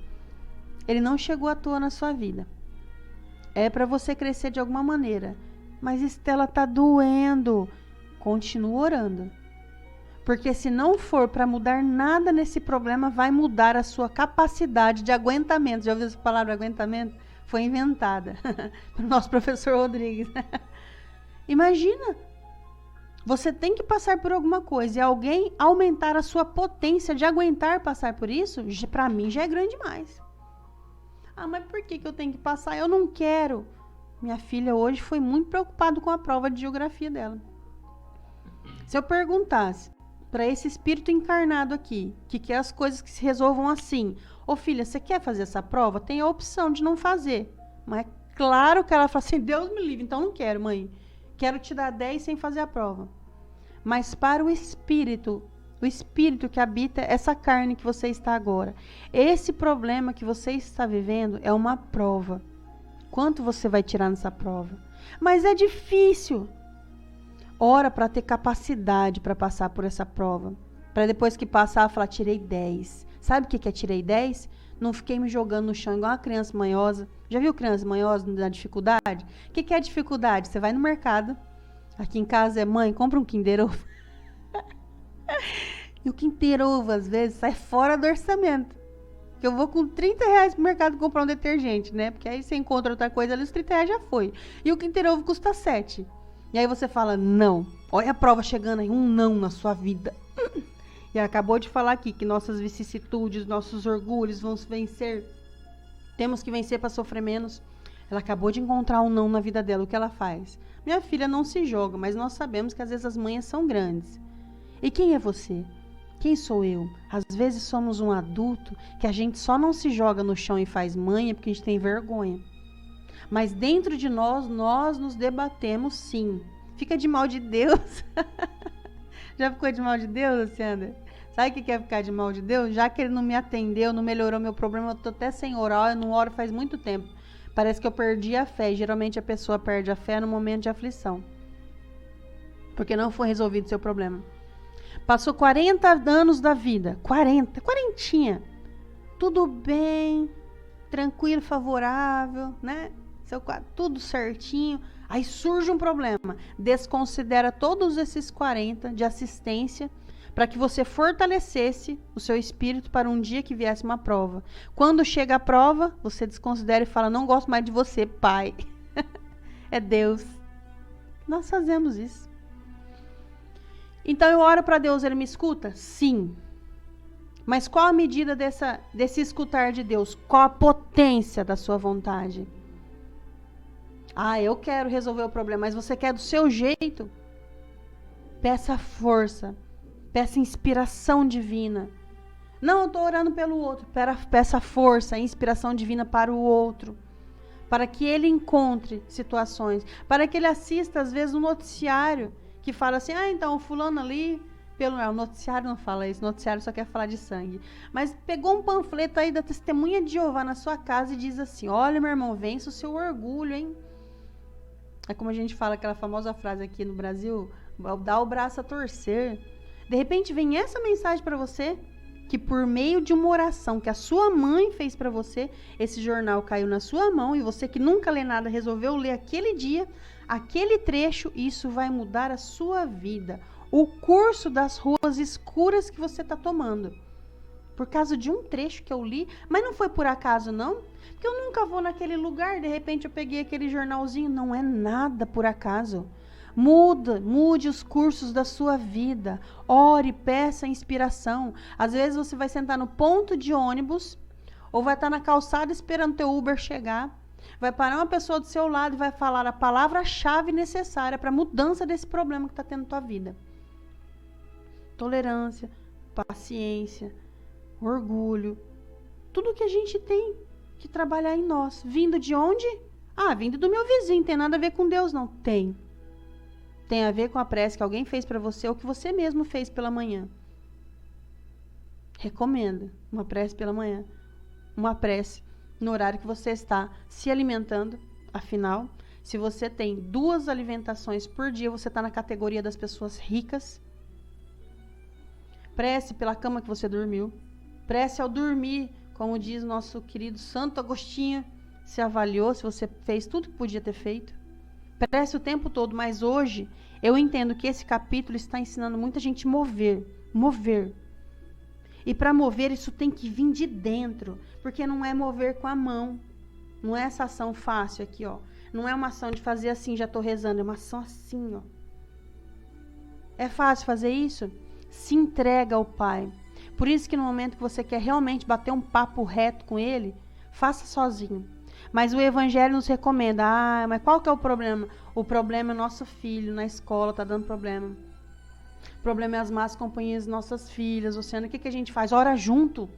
Ele não chegou à toa na sua vida. É para você crescer de alguma maneira. Mas Estela, tá doendo. Continua orando. Porque se não for para mudar nada nesse problema, vai mudar a sua capacidade de aguentamento. Já ouviu essa palavra aguentamento? Foi inventada pelo nosso professor Rodrigues. Imagina. Você tem que passar por alguma coisa e alguém aumentar a sua potência de aguentar passar por isso, para mim já é grande demais. Ah, mas por que eu tenho que passar? Eu não quero. Minha filha hoje foi muito preocupada com a prova de geografia dela. Se eu perguntasse para esse espírito encarnado aqui, que quer as coisas que se resolvam assim, ô filha, você quer fazer essa prova? Tem a opção de não fazer. Mas é claro que ela fala assim, Deus me livre, então não quero, mãe. Quero te dar 10 sem fazer a prova. Mas para o espírito que habita essa carne que você está agora, esse problema que você está vivendo é uma prova. Quanto você vai tirar nessa prova? Mas é difícil. Ora para ter capacidade para passar por essa prova. Para depois que passar, falar, tirei 10. Sabe o que é tirei 10? Não fiquei me jogando no chão igual uma criança manhosa. Já viu criança manhosa na dificuldade? O que é dificuldade? Você vai no mercado. Aqui em casa é mãe, compra um Kinder Ovo. E o Kinder Ovo, às vezes, sai fora do orçamento. Que eu vou com 30 reais pro mercado comprar um detergente, né? Porque aí você encontra outra coisa ali, os 30 reais já foi. E o Kinder Ovo custa 7. E aí você fala, não. Olha a prova chegando aí, um não na sua vida. E ela acabou de falar aqui que nossas vicissitudes, nossos orgulhos vão vencer. Temos que vencer para sofrer menos. Ela acabou de encontrar um não na vida dela. O que ela faz? Minha filha não se joga, mas nós sabemos que às vezes as manhas são grandes. E quem é você? Quem sou eu? Às vezes somos um adulto que a gente só não se joga no chão e faz manha porque a gente tem vergonha. Mas dentro de nós nos debatemos sim. Fica de mal de Deus. Já ficou de mal de Deus, Luciana? Sabe o que é ficar de mal de Deus? Já que ele não me atendeu, não melhorou meu problema, eu tô até sem orar, eu não oro faz muito tempo. Parece que eu perdi a fé. Geralmente a pessoa perde a fé no momento de aflição. Porque não foi resolvido seu problema. Passou 40 anos da vida. 40. Tudo bem, tranquilo, favorável, né? Tudo certinho. Aí surge um problema. Desconsidera todos esses 40 de assistência para que você fortalecesse o seu espírito para um dia que viesse uma prova. Quando chega a prova, você desconsidera e fala, não gosto mais de você, pai. É Deus. Nós fazemos isso. Então eu oro para Deus, ele me escuta? Sim. Mas qual a medida desse escutar de Deus? Qual a potência da sua vontade? Ah, eu quero resolver o problema, mas você quer do seu jeito? Peça força, peça inspiração divina. Não, eu estou orando pelo outro. Peça força, inspiração divina para o outro. Para que ele encontre situações. Para que ele assista, às vezes, um noticiário que fala assim, então, o fulano ali... o noticiário não fala isso, o noticiário só quer falar de sangue. Mas pegou um panfleto aí da Testemunha de Jeová na sua casa e diz assim, olha, meu irmão, vence o seu orgulho, hein? É como a gente fala aquela famosa frase aqui no Brasil, dá o braço a torcer. De repente vem essa mensagem para você, que por meio de uma oração que a sua mãe fez para você, esse jornal caiu na sua mão e você que nunca lê nada resolveu ler aquele dia, aquele trecho, e isso vai mudar a sua vida. O curso das ruas escuras que você está tomando. Por causa de um trecho que eu li, mas não foi por acaso não, porque eu nunca vou naquele lugar, de repente eu peguei aquele jornalzinho, não é nada por acaso. Mude os cursos da sua vida, ore, peça inspiração. Às vezes você vai sentar no ponto de ônibus, ou vai estar na calçada esperando teu Uber chegar, vai parar uma pessoa do seu lado e vai falar a palavra-chave necessária para a mudança desse problema que está tendo na tua vida. Tolerância, paciência, orgulho, tudo que a gente tem que trabalhar em nós. Vindo de onde? Vindo do meu vizinho, tem nada a ver com Deus, não. Tem a ver com a prece que alguém fez para você ou que você mesmo fez pela manhã. Recomendo uma prece pela manhã, uma prece no horário que você está se alimentando. Afinal, se você tem 2 alimentações por dia, você está na categoria das pessoas ricas. Prece pela cama que você dormiu. Prece ao dormir, como diz nosso querido Santo Agostinho, se avaliou, se você fez tudo que podia ter feito. Prece o tempo todo, mas hoje eu entendo que esse capítulo está ensinando muita gente a mover. E para mover isso tem que vir de dentro, porque não é mover com a mão. Não é essa ação fácil aqui, ó. Não é uma ação de fazer assim, já estou rezando, é uma ação assim, ó. É fácil fazer isso? Se entrega ao Pai. Por isso que no momento que você quer realmente bater um papo reto com Ele, faça sozinho. Mas o Evangelho nos recomenda, mas qual que é o problema? O problema é nosso filho na escola, tá dando problema. O problema é as más companhias de nossas filhas. Luciana, o que a gente faz? Ora junto.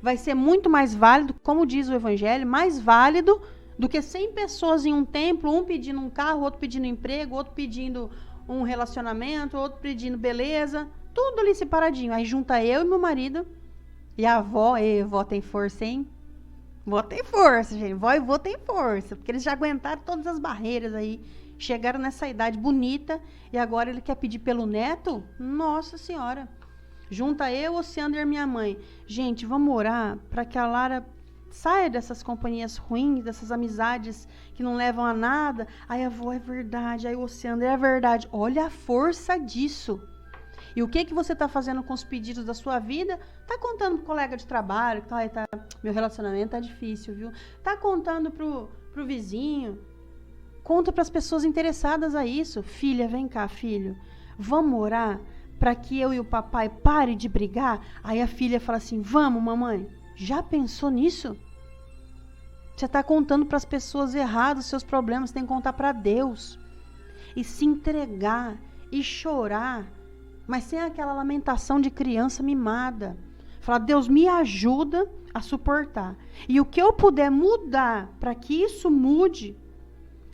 Vai ser muito mais válido, como diz o Evangelho, mais válido do que 100 pessoas em um templo, um pedindo um carro, outro pedindo emprego, outro pedindo um relacionamento, outro pedindo beleza, tudo ali separadinho. Aí junta eu e meu marido e a avó. Vó tem força, hein? Vó tem força, gente. Vó e vô tem força, porque eles já aguentaram todas as barreiras aí, chegaram nessa idade bonita e agora ele quer pedir pelo neto? Nossa Senhora. Junta eu, o Ciander e minha mãe. Gente, vamos orar para que a Lara saia dessas companhias ruins, dessas amizades que não levam a nada. Aí a avó é verdade, aí o Ciander é verdade. Olha a força disso. E o que você está fazendo com os pedidos da sua vida? Tá contando pro colega de trabalho, meu relacionamento tá difícil, viu? Tá contando pro vizinho. Conta para as pessoas interessadas a isso. Filha, vem cá, filho. Vamos orar para que eu e o papai pare de brigar? Aí a filha fala assim, vamos, mamãe. Já pensou nisso? Você está contando para as pessoas erradas os seus problemas, tem que contar para Deus. E se entregar, e chorar, mas sem aquela lamentação de criança mimada. Falar, Deus, me ajuda a suportar. E o que eu puder mudar para que isso mude,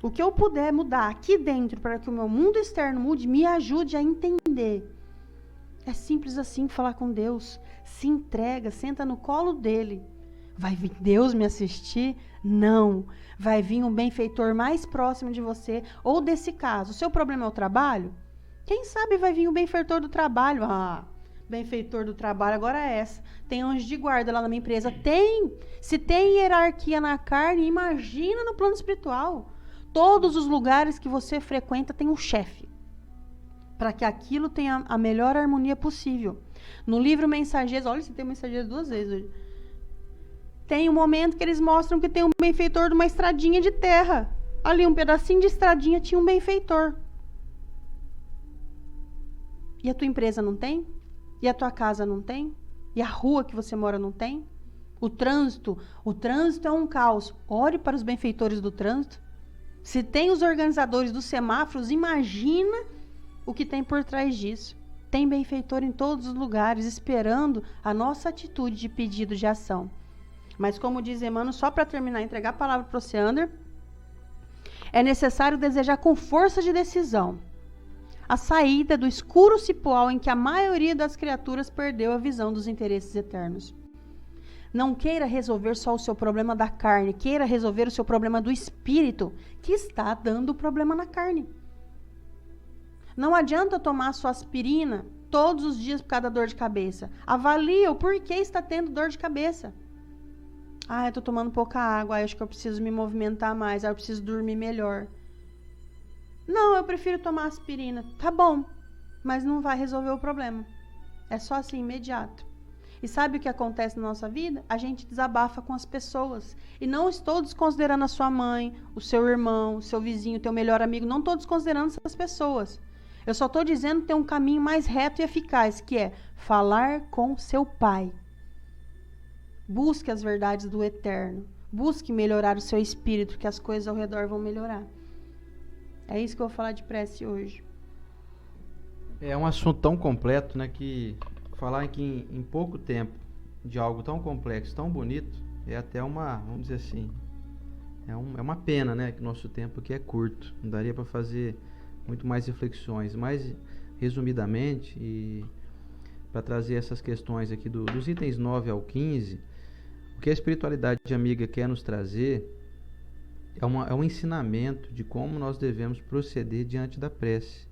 o que eu puder mudar aqui dentro para que o meu mundo externo mude, me ajude a entender. É simples assim falar com Deus. Se entrega, senta no colo dele. Vai vir Deus me assistir? Não. Vai vir um benfeitor mais próximo de você. Ou desse caso, o seu problema é o trabalho? Quem sabe vai vir o benfeitor do trabalho. Benfeitor do trabalho agora é essa. Tem anjo de guarda lá na minha empresa? Tem. Se tem hierarquia na carne, imagina no plano espiritual. Todos os lugares que você frequenta tem um chefe para que aquilo tenha a melhor harmonia possível. No livro Mensageiros, olha, você tem Mensageiros 2 vezes hoje. Tem um momento que eles mostram que tem um benfeitor de uma estradinha de terra. Ali, um pedacinho de estradinha tinha um benfeitor. E a tua empresa não tem? E a tua casa não tem? E a rua que você mora não tem? O trânsito é um caos. Ore para os benfeitores do trânsito. Se tem os organizadores dos semáforos, imagina o que tem por trás disso. Tem benfeitor em todos os lugares, esperando a nossa atitude de pedido de ação. Mas como diz Emmanuel, só para terminar, entregar a palavra para o Oceander, é necessário desejar com força de decisão a saída do escuro cipoal em que a maioria das criaturas perdeu a visão dos interesses eternos. Não queira resolver só o seu problema da carne, queira resolver o seu problema do espírito, que está dando problema na carne. Não adianta tomar sua aspirina todos os dias por causa da dor de cabeça. Avalie o porquê está tendo dor de cabeça. Eu estou tomando pouca água, acho que eu preciso me movimentar mais, eu preciso dormir melhor. Não, eu prefiro tomar aspirina. Tá bom, mas não vai resolver o problema. É só assim, imediato. E sabe o que acontece na nossa vida? A gente desabafa com as pessoas. E não estou desconsiderando a sua mãe, o seu irmão, o seu vizinho, o teu melhor amigo. Não estou desconsiderando essas pessoas. Eu só estou dizendo que tem um caminho mais reto e eficaz, que é falar com seu pai. Busque as verdades do eterno. Busque melhorar o seu espírito, que as coisas ao redor vão melhorar. É isso que eu vou falar de prece hoje. É um assunto tão completo, né, que falar que em pouco tempo de algo tão complexo, tão bonito, é até uma, vamos dizer assim, é uma pena, né, que o nosso tempo aqui é curto. Não daria para fazer muito mais reflexões, mas resumidamente, e para trazer essas questões aqui dos itens 9 ao 15, o que a espiritualidade amiga quer nos trazer é um ensinamento de como nós devemos proceder diante da prece.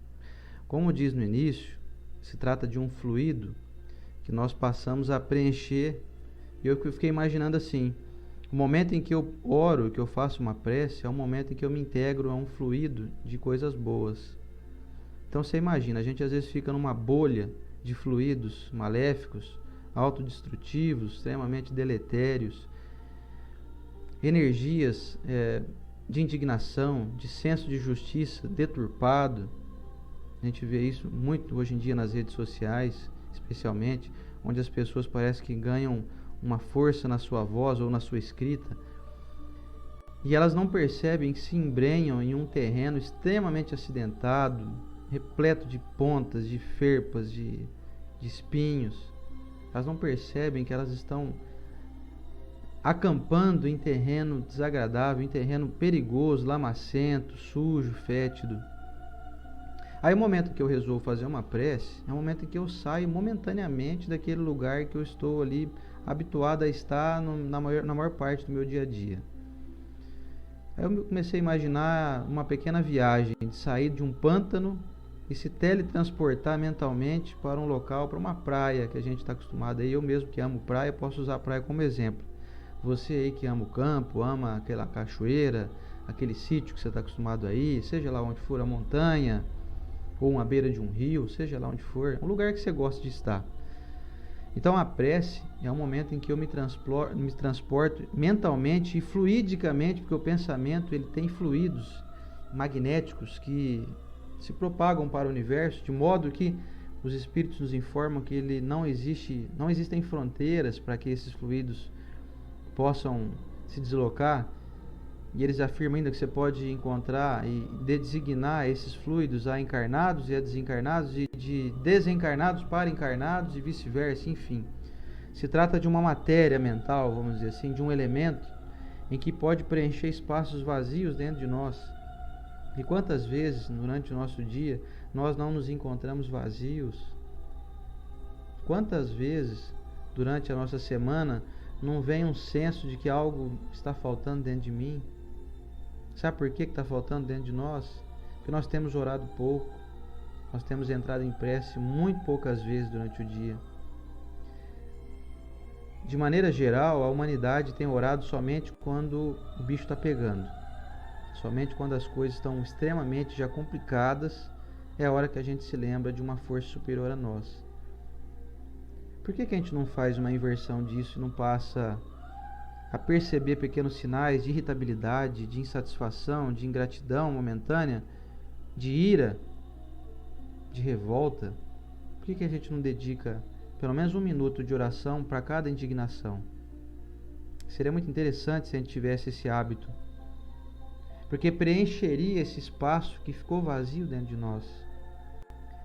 Como diz no início, se trata de um fluido que nós passamos a preencher. E eu fiquei imaginando assim, o momento em que eu oro, que eu faço uma prece, é o momento em que eu me integro a um fluido de coisas boas. Então você imagina, a gente às vezes fica numa bolha de fluidos maléficos, autodestrutivos, extremamente deletérios, energias de indignação, de senso de justiça deturpado. A gente vê isso muito hoje em dia nas redes sociais, especialmente, onde as pessoas parecem que ganham uma força na sua voz ou na sua escrita, e elas não percebem que se embrenham em um terreno extremamente acidentado, repleto de pontas, de ferpas, de espinhos. Elas não percebem que elas estão acampando em terreno desagradável, em terreno perigoso, lamacento, sujo, fétido. Aí o momento que eu resolvo fazer uma prece, é o momento em que eu saio momentaneamente daquele lugar que eu estou ali habituado a estar na maior parte do meu dia a dia. Aí eu comecei a imaginar uma pequena viagem, de sair de um pântano e se teletransportar mentalmente para um local, para uma praia que a gente está acostumado. Aí eu mesmo que amo praia, posso usar a praia como exemplo. Você aí que ama o campo, ama aquela cachoeira, aquele sítio que você está acostumado aí, seja lá onde for, a montanha, ou uma beira de um rio, seja lá onde for, um lugar que você gosta de estar. Então a prece é um momento em que eu me transporto mentalmente e fluidicamente, porque o pensamento ele tem fluidos magnéticos que se propagam para o universo, de modo que os espíritos nos informam que não existem fronteiras para que esses fluidos possam se deslocar. E eles afirmam ainda que você pode encontrar e designar esses fluidos a encarnados e a desencarnados, e de desencarnados para encarnados e vice-versa, enfim. Se trata de uma matéria mental, vamos dizer assim, de um elemento em que pode preencher espaços vazios dentro de nós. E quantas vezes durante o nosso dia nós não nos encontramos vazios? Quantas vezes durante a nossa semana não vem um senso de que algo está faltando dentro de mim? Sabe por que está faltando dentro de nós? Porque nós temos orado pouco, nós temos entrado em prece muito poucas vezes durante o dia. De maneira geral, a humanidade tem orado somente quando o bicho está pegando. Somente quando as coisas estão extremamente já complicadas é a hora que a gente se lembra de uma força superior a nós. Por que a gente não faz uma inversão disso e não passa a perceber pequenos sinais de irritabilidade, de insatisfação, de ingratidão momentânea, de ira, de revolta? Por que a gente não dedica pelo menos 1 minuto de oração para cada indignação? Seria muito interessante se a gente tivesse esse hábito, porque preencheria esse espaço que ficou vazio dentro de nós.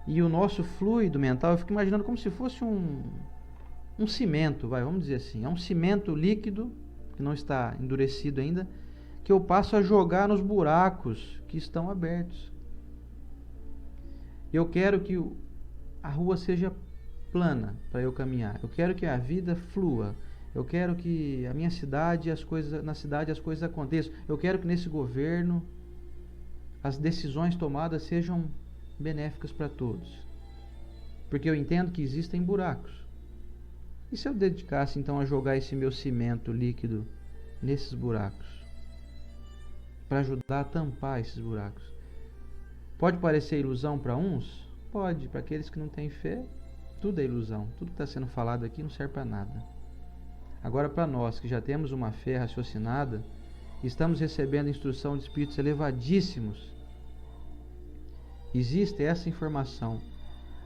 E o nosso fluido mental, eu fico imaginando como se fosse um cimento, vamos dizer assim. É um cimento líquido, que não está endurecido ainda, que eu passo a jogar nos buracos que estão abertos. Eu quero que a rua seja plana para eu caminhar. Eu quero que a vida flua. Eu quero que a minha cidade, na cidade as coisas aconteçam. Eu quero que nesse governo as decisões tomadas sejam benéficas para todos. Porque eu entendo que existem buracos. E se eu dedicasse então a jogar esse meu cimento líquido nesses buracos? Para ajudar a tampar esses buracos. Pode parecer ilusão para uns? Pode. Para aqueles que não têm fé, tudo é ilusão. Tudo que está sendo falado aqui não serve para nada. Agora, para nós que já temos uma fé raciocinada, estamos recebendo instrução de espíritos elevadíssimos, existe essa informação.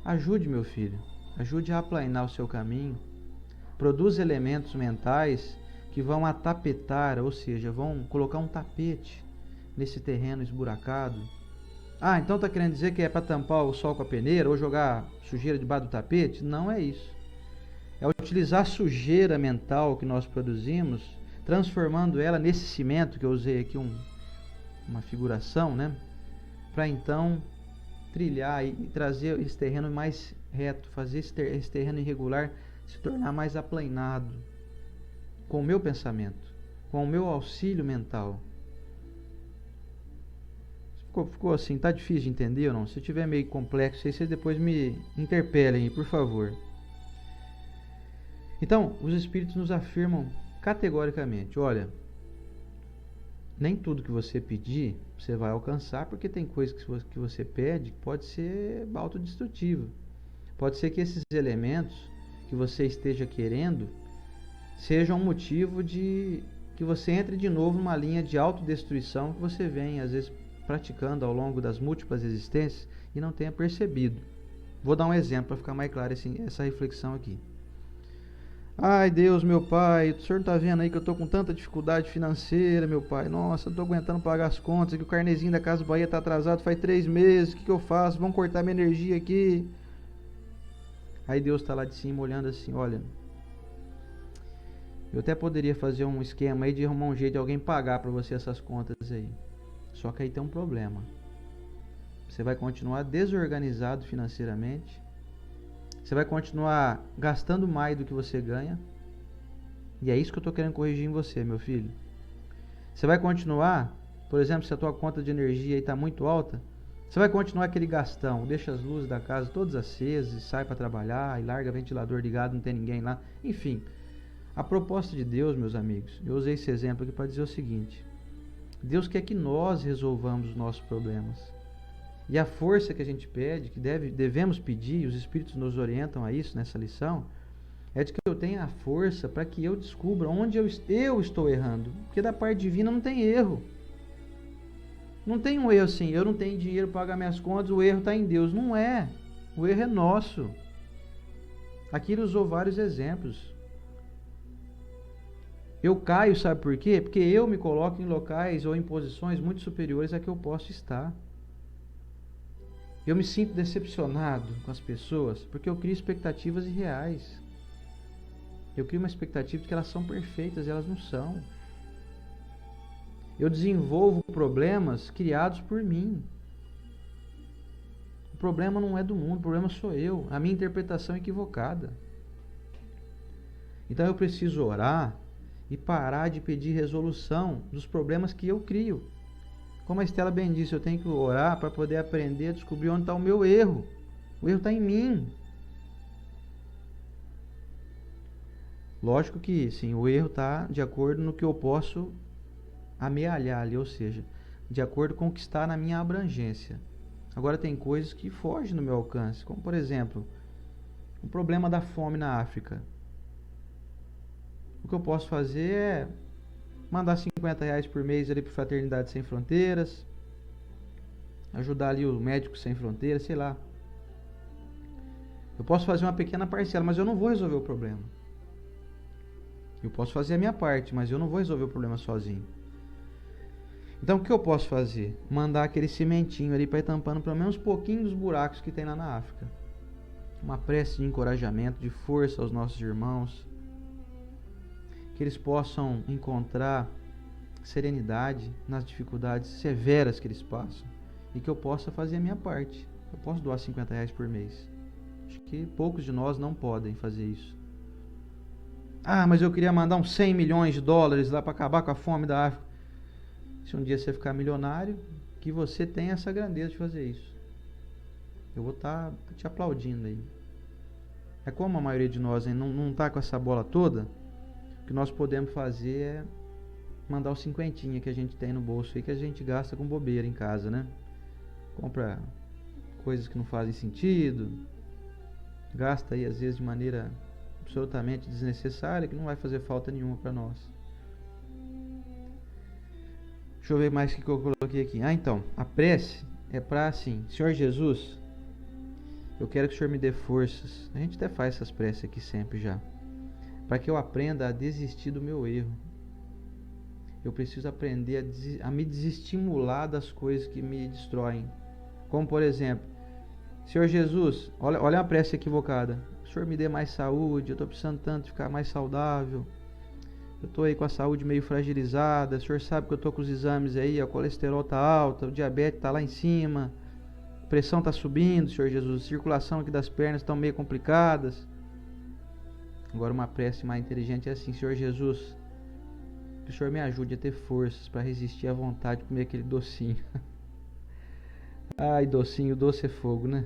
Ajude, meu filho, ajude a aplainar o seu caminho. Produza elementos mentais que vão atapetar, ou seja, vão colocar um tapete nesse terreno esburacado. Então está querendo dizer que é para tampar o sol com a peneira ou jogar sujeira debaixo do tapete? Não é isso. É utilizar a sujeira mental que nós produzimos, transformando ela nesse cimento, que eu usei aqui uma figuração, né? Para então trilhar e trazer esse terreno mais reto, fazer esse terreno irregular se tornar mais aplainado, com o meu pensamento, com o meu auxílio mental. Ficou assim, tá difícil de entender ou não? Se tiver meio complexo, aí vocês depois me interpelem, por favor. Então, os espíritos nos afirmam categoricamente, olha, nem tudo que você pedir, você vai alcançar, porque tem coisas que você pede que pode ser autodestrutiva. Pode ser que esses elementos que você esteja querendo sejam um motivo de que você entre de novo numa linha de autodestruição que você vem, às vezes, praticando ao longo das múltiplas existências e não tenha percebido. Vou dar um exemplo para ficar mais clara essa reflexão aqui. Ai, Deus, meu pai, o senhor tá vendo aí que eu tô com tanta dificuldade financeira, meu pai. Nossa, eu tô aguentando pagar as contas, que o carnezinho da Casa Bahia tá atrasado faz 3 meses. O que eu faço? Vão cortar minha energia aqui. Aí Deus tá lá de cima olhando assim, olha, eu até poderia fazer um esquema aí de arrumar um jeito de alguém pagar para você essas contas aí. Só que aí tem um problema. Você vai continuar desorganizado financeiramente. Você vai continuar gastando mais do que você ganha. E é isso que eu estou querendo corrigir em você, meu filho. Você vai continuar, por exemplo, se a tua conta de energia está muito alta, você vai continuar aquele gastão, deixa as luzes da casa todas acesas, sai para trabalhar, e larga ventilador ligado, não tem ninguém lá. Enfim, a proposta de Deus, meus amigos, eu usei esse exemplo aqui para dizer o seguinte. Deus quer que nós resolvamos os nossos problemas. E a força que a gente pede, que devemos pedir, e os Espíritos nos orientam a isso nessa lição, é de que eu tenha a força para que eu descubra onde eu estou errando. Porque da parte divina não tem erro. Não tem um erro assim, eu não tenho dinheiro para pagar minhas contas, o erro está em Deus. Não é. O erro é nosso. Aqui ele usou vários exemplos. Eu caio, sabe por quê? Porque eu me coloco em locais ou em posições muito superiores a que eu posso estar. Eu me sinto decepcionado com as pessoas porque eu crio expectativas irreais. Eu crio uma expectativa de que elas são perfeitas e elas não são. Eu desenvolvo problemas criados por mim. O problema não é do mundo, o problema sou eu, a minha interpretação é equivocada. Então eu preciso orar e parar de pedir resolução dos problemas que eu crio. Como a Estela bem disse, eu tenho que orar para poder aprender a descobrir onde está o meu erro. O erro está em mim. Lógico que sim, o erro está de acordo no que eu posso amealhar ali, ou seja, de acordo com o que está na minha abrangência. Agora tem coisas que fogem do meu alcance, como por exemplo, o problema da fome na África. O que eu posso fazer é mandar R$ 50 por mês ali para Fraternidade Sem Fronteiras, ajudar ali o Médicos Sem Fronteiras, sei lá. Eu posso fazer uma pequena parcela, mas eu não vou resolver o problema. Eu posso fazer a minha parte, mas eu não vou resolver o problema sozinho. Então o que eu posso fazer? Mandar aquele cimentinho ali para ir tampando pelo menos um pouquinho dos buracos que tem lá na África. Uma prece de encorajamento, de força aos nossos irmãos. Que eles possam encontrar serenidade nas dificuldades severas que eles passam. E que eu possa fazer a minha parte. Eu posso doar R$ 50 por mês. Acho que poucos de nós não podem fazer isso. Ah, mas eu queria mandar uns 100 milhões de dólares lá para acabar com a fome da África. Se um dia você ficar milionário, que você tenha essa grandeza de fazer isso. Eu vou estar te aplaudindo aí. É como a maioria de nós não está com essa bola toda. O que nós podemos fazer é mandar os 50 que a gente tem no bolso aí, que a gente gasta com bobeira em casa, né? Compra coisas que não fazem sentido, gasta aí às vezes de maneira absolutamente desnecessária, que não vai fazer falta nenhuma para nós. Deixa eu ver mais o que eu coloquei aqui. Então, a prece é para assim, Senhor Jesus, eu quero que o Senhor me dê forças. A gente até faz essas preces aqui sempre já. Para que eu aprenda a desistir do meu erro. Eu preciso aprender a me desestimular das coisas que me destroem. Como por exemplo, Senhor Jesus, olha uma prece equivocada. O Senhor me dê mais saúde, eu estou precisando tanto de ficar mais saudável. Eu estou aí com a saúde meio fragilizada. O Senhor sabe que eu estou com os exames aí, o colesterol está alto, o diabetes está lá em cima, a pressão está subindo, Senhor Jesus, a circulação aqui das pernas estão meio complicadas. Agora uma prece mais inteligente é assim, Senhor Jesus, que o Senhor me ajude a ter forças para resistir à vontade de comer aquele docinho. Ai, docinho, doce é fogo, né?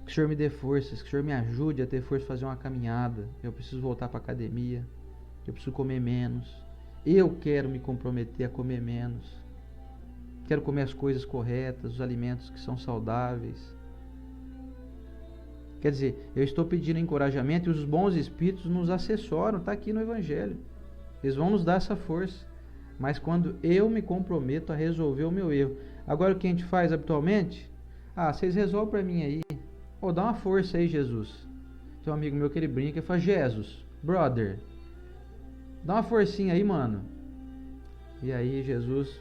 Que o Senhor me dê forças, que o Senhor me ajude a ter força para fazer uma caminhada. Eu preciso voltar para a academia. Eu preciso comer menos. Eu quero me comprometer a comer menos. Quero comer as coisas corretas, os alimentos que são saudáveis. Quer dizer, eu estou pedindo encorajamento e os bons espíritos nos assessoram, está aqui no Evangelho. Eles vão nos dar essa força. Mas quando eu me comprometo a resolver o meu erro. Agora o que a gente faz habitualmente? Ah, vocês resolvem para mim aí. Ou dá uma força aí, Jesus. Tem um amigo meu que ele brinca e fala, Jesus, brother, dá uma forcinha aí, mano. E aí Jesus,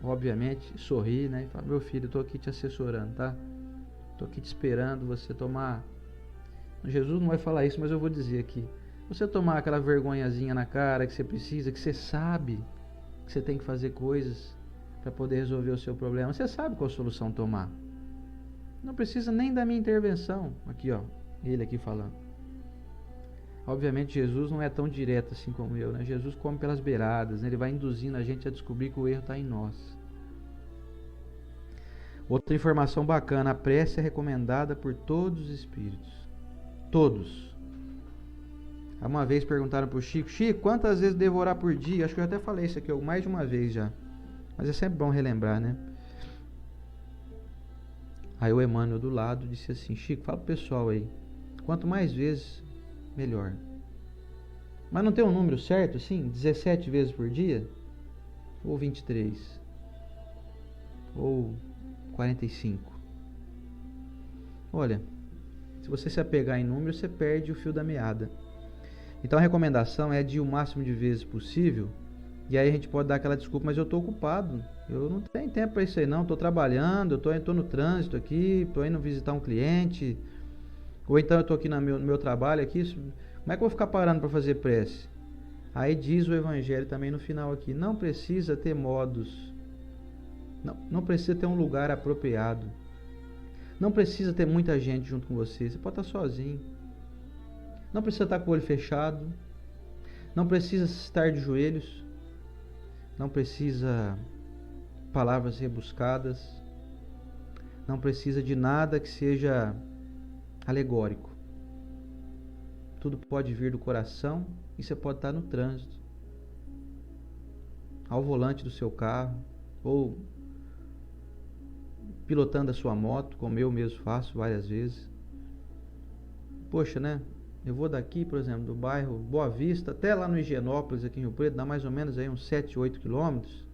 obviamente, sorri, né? E fala, meu filho, eu tô aqui te assessorando, tá? Tô aqui te esperando você tomar... Jesus não vai falar isso, mas eu vou dizer aqui. Você tomar aquela vergonhazinha na cara que você precisa, que você sabe que você tem que fazer coisas para poder resolver o seu problema. Você sabe qual solução tomar. Não precisa nem da minha intervenção. Aqui, ó, ele aqui falando. Obviamente Jesus não é tão direto assim como eu, né? Jesus come pelas beiradas, né? Ele vai induzindo a gente a descobrir que o erro está em nós. Outra informação bacana, a prece é recomendada por todos os espíritos. Todos. Uma vez perguntaram para o Chico, quantas vezes devo orar por dia? Acho que eu até falei isso aqui mais de uma vez já. Mas é sempre bom relembrar, né? Aí o Emmanuel do lado disse assim, Chico, fala pro pessoal aí, quanto mais vezes, melhor. Mas não tem um número certo, assim? 17 vezes por dia? Ou 23? Ou 45? Olha, se você se apegar em número, você perde o fio da meada. Então a recomendação é de o máximo de vezes possível. E aí a gente pode dar aquela desculpa, mas eu estou ocupado, eu não tenho tempo para isso aí não, estou trabalhando, eu estou no trânsito aqui, estou indo visitar um cliente, ou então eu estou aqui no meu trabalho aqui, como é que eu vou ficar parando para fazer prece? Aí diz o Evangelho também no final aqui, não precisa ter modos, não precisa ter um lugar apropriado, não precisa ter muita gente junto com você, você pode estar sozinho, não precisa estar com o olho fechado, não precisa estar de joelhos, não precisa palavras rebuscadas, não precisa de nada que seja alegórico. Tudo pode vir do coração e você pode estar no trânsito, ao volante do seu carro, ou pilotando a sua moto, como eu mesmo faço várias vezes. Poxa, né? Eu vou daqui, por exemplo, do bairro Boa Vista até lá no Higienópolis, aqui em Rio Preto, dá mais ou menos aí uns 7, 8 quilômetros.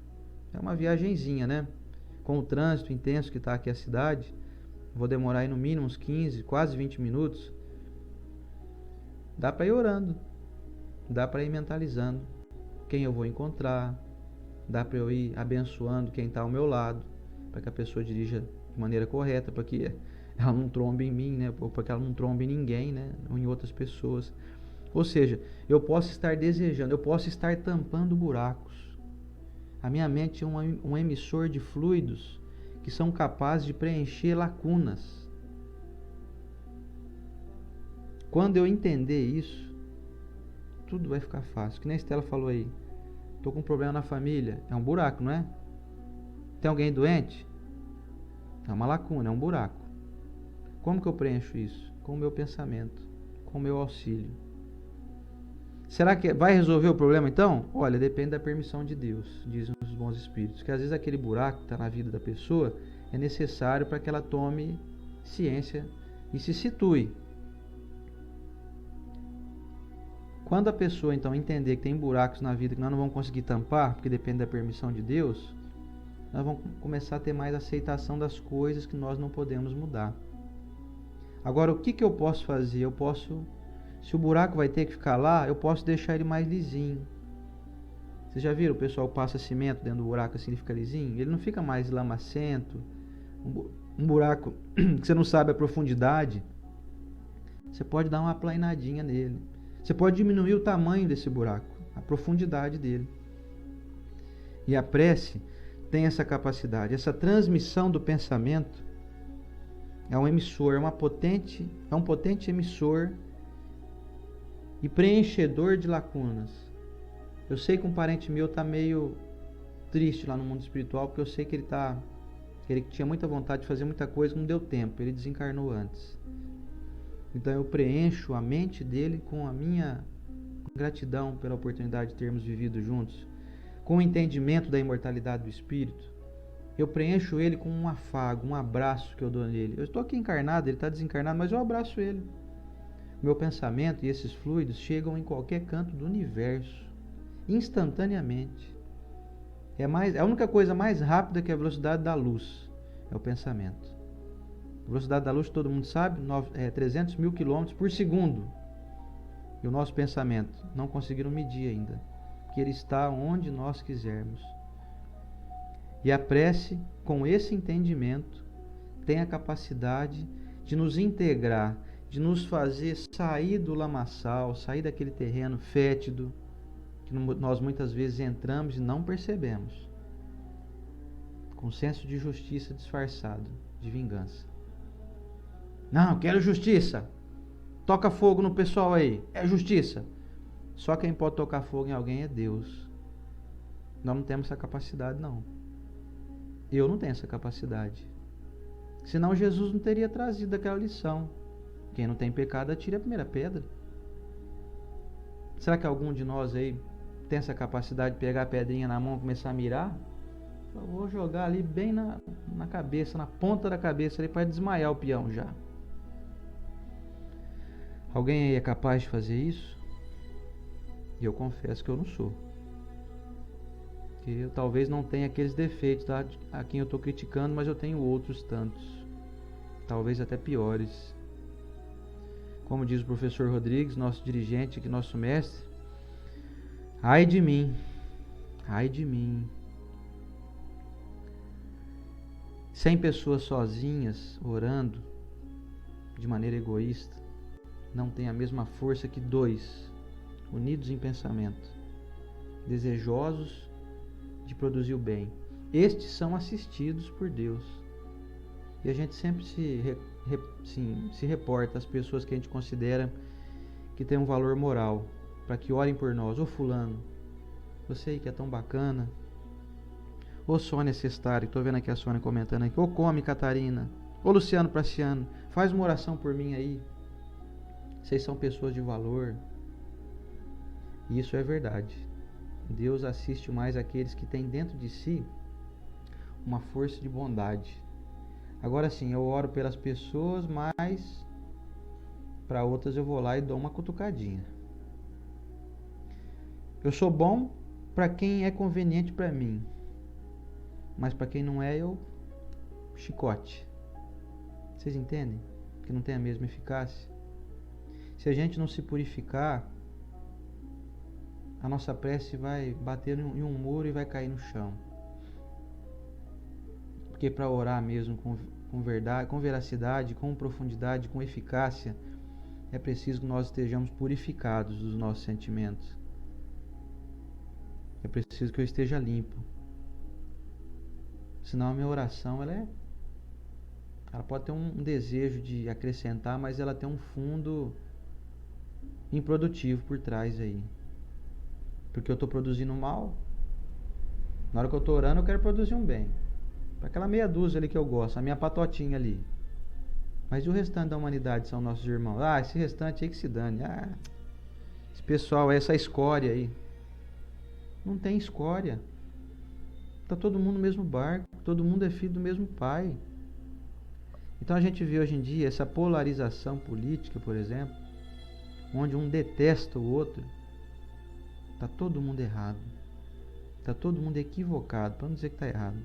É uma viagenzinha, né? Com o trânsito intenso que está aqui a cidade, vou demorar aí no mínimo uns 15, quase 20 minutos. Dá para ir orando, dá para ir mentalizando quem eu vou encontrar, dá para eu ir abençoando quem está ao meu lado, para que a pessoa dirija de maneira correta, para que ela não trombe em mim, né? Ou para que ela não trombe em ninguém, né? Ou em outras pessoas. Ou seja, eu posso estar desejando, eu posso estar tampando buracos. A minha mente é um emissor de fluidos que são capazes de preencher lacunas. Quando eu entender isso, tudo vai ficar fácil. Que nem a Estela falou aí. Estou com um problema na família. É um buraco, não é? Tem alguém doente? É uma lacuna, é um buraco. Como que eu preencho isso? Com o meu pensamento, com o meu auxílio. Será que vai resolver o problema então? Olha, depende da permissão de Deus, dizem os bons espíritos. Que às vezes aquele buraco que está na vida da pessoa é necessário para que ela tome ciência e se situe. Quando a pessoa então entender que tem buracos na vida que nós não vamos conseguir tampar, porque depende da permissão de Deus, nós vamos começar a ter mais aceitação das coisas que nós não podemos mudar. Agora, o que eu posso fazer? Eu posso, se o buraco vai ter que ficar lá, eu posso deixar ele mais lisinho. Vocês já viram o pessoal passa cimento dentro do buraco assim, ele fica lisinho? Ele não fica mais lamacento. Um buraco que você não sabe a profundidade, você pode dar uma aplainadinha nele. Você pode diminuir o tamanho desse buraco, a profundidade dele. E a prece tem essa capacidade, essa transmissão do pensamento é um emissor, é um potente emissor e preenchedor de lacunas. Eu sei que um parente meu está meio triste lá no mundo espiritual, porque eu sei que ele tinha muita vontade de fazer muita coisa, não deu tempo, ele desencarnou antes. Então eu preencho a mente dele com a minha gratidão pela oportunidade de termos vivido juntos, com o entendimento da imortalidade do espírito. Eu preencho ele com um afago, um abraço que eu dou nele. Eu estou aqui encarnado, ele está desencarnado, mas eu abraço ele. Meu pensamento e esses fluidos chegam em qualquer canto do universo, instantaneamente. É a única coisa mais rápida que a velocidade da luz, é o pensamento. A velocidade da luz, todo mundo sabe, 300 mil quilômetros por segundo. E o nosso pensamento, não conseguiram medir ainda, que ele está onde nós quisermos. E a prece, com esse entendimento, tem a capacidade de nos integrar, de nos fazer sair do lamaçal, sair daquele terreno fétido, que nós muitas vezes entramos e não percebemos, com senso de justiça disfarçado, de vingança. Não, quero justiça. Toca fogo no pessoal aí. É justiça. Só quem pode tocar fogo em alguém é Deus. Nós não temos essa capacidade, não. Eu não tenho essa capacidade. Senão Jesus não teria trazido aquela lição. Quem não tem pecado, atire a primeira pedra. Será que algum de nós aí tem essa capacidade de pegar a pedrinha na mão e começar a mirar? Eu vou jogar ali bem na cabeça, na ponta da cabeça ali, para desmaiar o peão já. Alguém aí é capaz de fazer isso? E eu confesso que eu não sou. Que eu talvez não tenha aqueles defeitos a quem eu estou criticando, mas eu tenho outros tantos. Talvez até piores. Como diz o professor Rodrigues, nosso dirigente aqui, nosso mestre, ai de mim, ai de mim. 100 pessoas sozinhas, orando, de maneira egoísta, não tem a mesma força que 2, unidos em pensamento, desejosos de produzir o bem. Estes são assistidos por Deus. E a gente sempre se reporta às pessoas que a gente considera que tem um valor moral, para que orem por nós. Ô fulano, você aí que é tão bacana. Ô Sônia Sestari, estou vendo aqui a Sônia comentando aqui. Ô Come Catarina. Ô Luciano Praciano, faz uma oração por mim aí. Vocês são pessoas de valor. E isso é verdade. Deus assiste mais aqueles que têm dentro de si uma força de bondade. Agora sim, eu oro pelas pessoas, mas para outras eu vou lá e dou uma cutucadinha. Eu sou bom para quem é conveniente para mim, mas para quem não é, eu chicote. Vocês entendem? Que não tem a mesma eficácia. Se a gente não se purificar, a nossa prece vai bater em um muro e vai cair no chão. Porque para orar mesmo com verdade, com veracidade, com profundidade, com eficácia, é preciso que nós estejamos purificados dos nossos sentimentos. É preciso que eu esteja limpo. Senão a minha oração, ela pode ter um desejo de acrescentar, mas ela tem um fundo improdutivo por trás aí. Porque eu estou produzindo mal. Na hora que eu estou orando, eu quero produzir um bem. Para aquela meia dúzia ali que eu gosto, a minha patotinha ali. Mas e o restante da humanidade são nossos irmãos? Ah, esse restante aí que se dane. Ah, esse pessoal, essa escória aí. Não tem escória. Está todo mundo no mesmo barco. Todo mundo é filho do mesmo pai. Então a gente vê hoje em dia essa polarização política, por exemplo, onde um detesta o outro. Está todo mundo errado. Está todo mundo equivocado, para não dizer que está errado.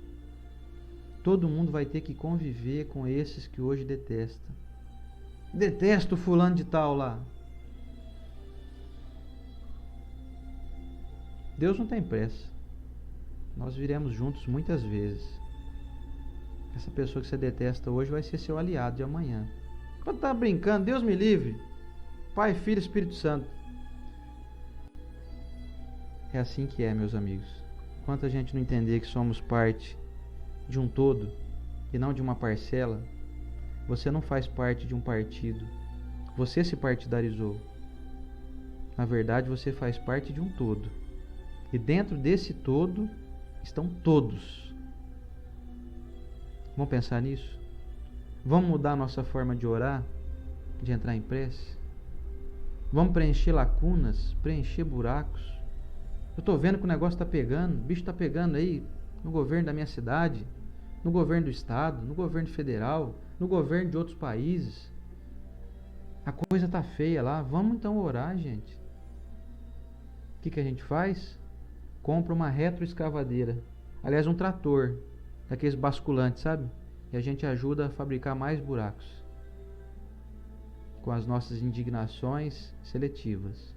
Todo mundo vai ter que conviver com esses que hoje detesta. Detesto o fulano de tal lá. Deus não tem pressa. Nós viremos juntos muitas vezes. Essa pessoa que você detesta hoje vai ser seu aliado de amanhã. Quando tá brincando, Deus me livre. Pai, Filho e Espírito Santo. É assim que é, meus amigos. Enquanto a gente não entender que somos parte de um todo e não de uma parcela, você não faz parte de um partido. Você se partidarizou. Na verdade, você faz parte de um todo. E dentro desse todo estão todos. Vamos pensar nisso? Vamos mudar a nossa forma de orar, de entrar em prece? Vamos preencher lacunas, preencher buracos? Eu estou vendo que o negócio está pegando, o bicho está pegando aí no governo da minha cidade, no governo do estado, no governo federal, no governo de outros países. A coisa está feia lá. Vamos então orar, gente. O que a gente faz? Compra uma retroescavadeira. Aliás, um trator, daqueles basculantes, sabe? E a gente ajuda a fabricar mais buracos com as nossas indignações seletivas.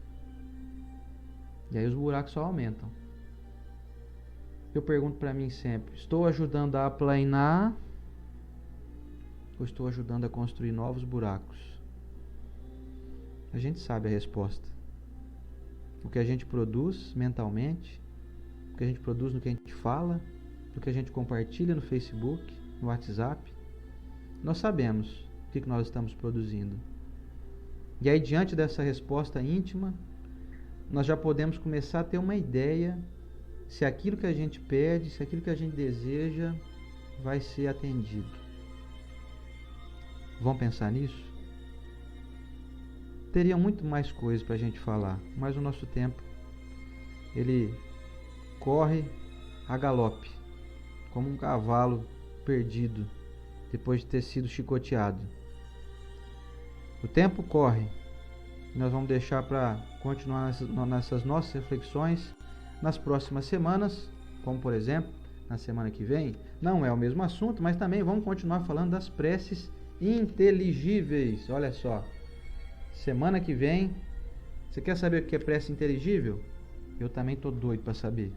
E aí os buracos só aumentam. Eu pergunto para mim sempre: estou ajudando a aplainar ou estou ajudando a construir novos buracos? A gente sabe a resposta. O que a gente produz mentalmente, o que a gente produz no que a gente fala, no que a gente compartilha no Facebook, no WhatsApp, nós sabemos o que nós estamos produzindo. E aí, diante dessa resposta íntima, nós já podemos começar a ter uma ideia se aquilo que a gente pede, se aquilo que a gente deseja vai ser atendido. Vamos pensar nisso? Teria muito mais coisas para a gente falar, mas o nosso tempo, ele corre a galope, como um cavalo perdido, depois de ter sido chicoteado. O tempo corre. Nós vamos deixar para continuar nessas nossas reflexões nas próximas semanas, como por exemplo, na semana que vem. Não é o mesmo assunto, mas também vamos continuar falando das preces inteligíveis. Olha só, semana que vem, você quer saber o que é prece inteligível? Eu também estou doido para saber.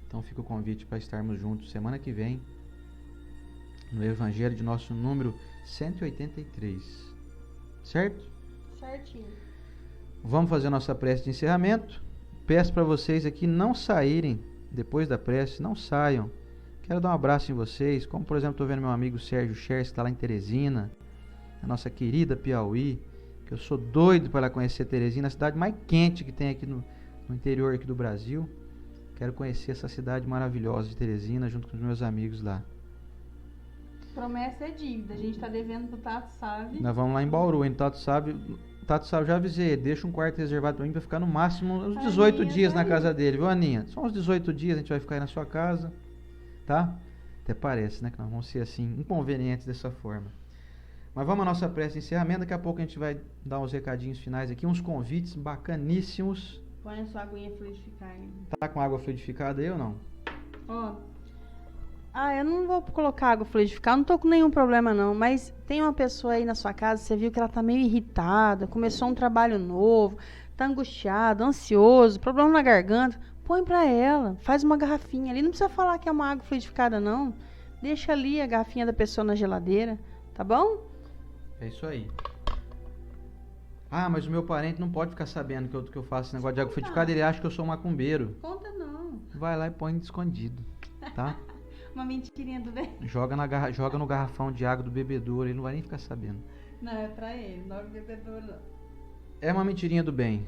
Então fica o convite para estarmos juntos semana que vem no Evangelho de nosso número 183. Certo? Certinho. Vamos fazer a nossa prece de encerramento. Peço para vocês aqui não saírem depois da prece, não saiam. Quero dar um abraço em vocês, como por exemplo estou vendo meu amigo Sérgio Xers, que está lá em Teresina, a nossa querida Piauí, que eu sou doido para conhecer Teresina, a cidade mais quente que tem aqui no interior aqui do Brasil. Quero conhecer essa cidade maravilhosa de Teresina junto com os meus amigos lá. Promessa é dívida, a gente tá devendo pro Tato Sávio. Nós vamos lá em Bauru, hein? Tato Sávio, já avisei, deixa um quarto reservado para mim para ficar no máximo uns 18 dias na casa dele, viu, Aninha? Só uns 18 dias a gente vai ficar aí na sua casa, tá? Até parece, né, que nós vamos ser assim, inconvenientes dessa forma. Mas vamos à nossa prece de encerramento. Daqui a pouco a gente vai dar uns recadinhos finais aqui, uns convites bacaníssimos. Põe a sua aguinha fluidificar aí. Tá com água fluidificada aí ou não? Ó. Eu não vou colocar água fluidificada, não tô com nenhum problema não, mas tem uma pessoa aí na sua casa, você viu que ela tá meio irritada, começou um trabalho novo, tá angustiada, ansioso, problema na garganta, põe pra ela, faz uma garrafinha ali, não precisa falar que é uma água fluidificada não, deixa ali a garrafinha da pessoa na geladeira, tá bom? É isso aí. Mas o meu parente não pode ficar sabendo que eu faço esse negócio de água fluidificada, ele acha que eu sou macumbeiro. Conta não. Vai lá e põe escondido, tá? Uma mentirinha do bem. Joga no garrafão de água do bebedouro, ele não vai nem ficar sabendo. Não, é pra ele, não é o bebedouro não. É uma mentirinha do bem.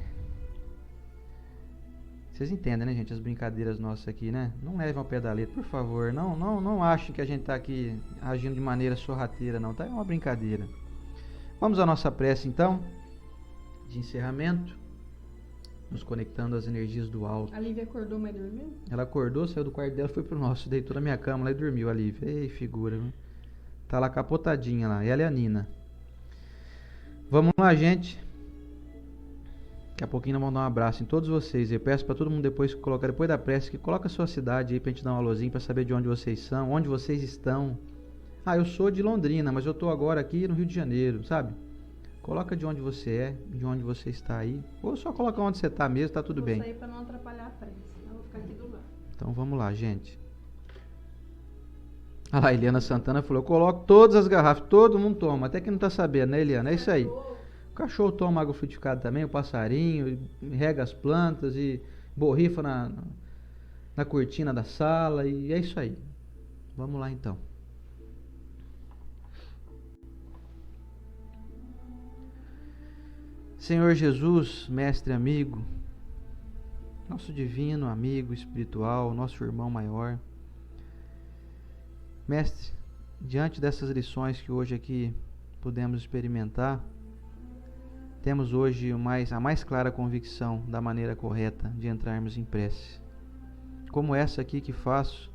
Vocês entendem, né, gente, as brincadeiras nossas aqui, né? Não levem ao pé da letra, por favor. Não achem que a gente tá aqui agindo de maneira sorrateira, não, tá? É uma brincadeira. Vamos à nossa prece, então, de encerramento, nos conectando às energias do alto. A Lívia acordou, mas dormiu? Ela acordou, saiu do quarto dela, foi pro nosso, deitou na minha cama lá e dormiu, a Lívia. Ei, figura, viu? Tá lá capotadinha lá, ela e a Nina. Vamos lá, gente. Daqui a pouquinho nós vamos dar um abraço em todos vocês. Eu peço para todo mundo depois da prece, que coloca a sua cidade aí pra gente dar um alôzinho, pra saber de onde vocês são, onde vocês estão. Eu sou de Londrina, mas eu tô agora aqui no Rio de Janeiro, sabe? Coloca de onde você é, de onde você está aí. Ou só coloca onde você tá mesmo, tá tudo bem. Vou sair pra não atrapalhar a prece, senão eu vou ficar aqui do lado. Então vamos lá, gente. Olha lá, a Eliana Santana falou, eu coloco todas as garrafas, todo mundo toma, até que não tá sabendo, né, Eliana? É isso aí. O cachorro toma água fluidificada também, o passarinho, rega as plantas e borrifa na cortina da sala, e é isso aí. Vamos lá então. Senhor Jesus, mestre amigo, nosso divino amigo espiritual, nosso irmão maior, mestre, diante dessas lições que hoje aqui pudemos experimentar, temos hoje a mais clara convicção da maneira correta de entrarmos em prece. Como essa aqui que faço,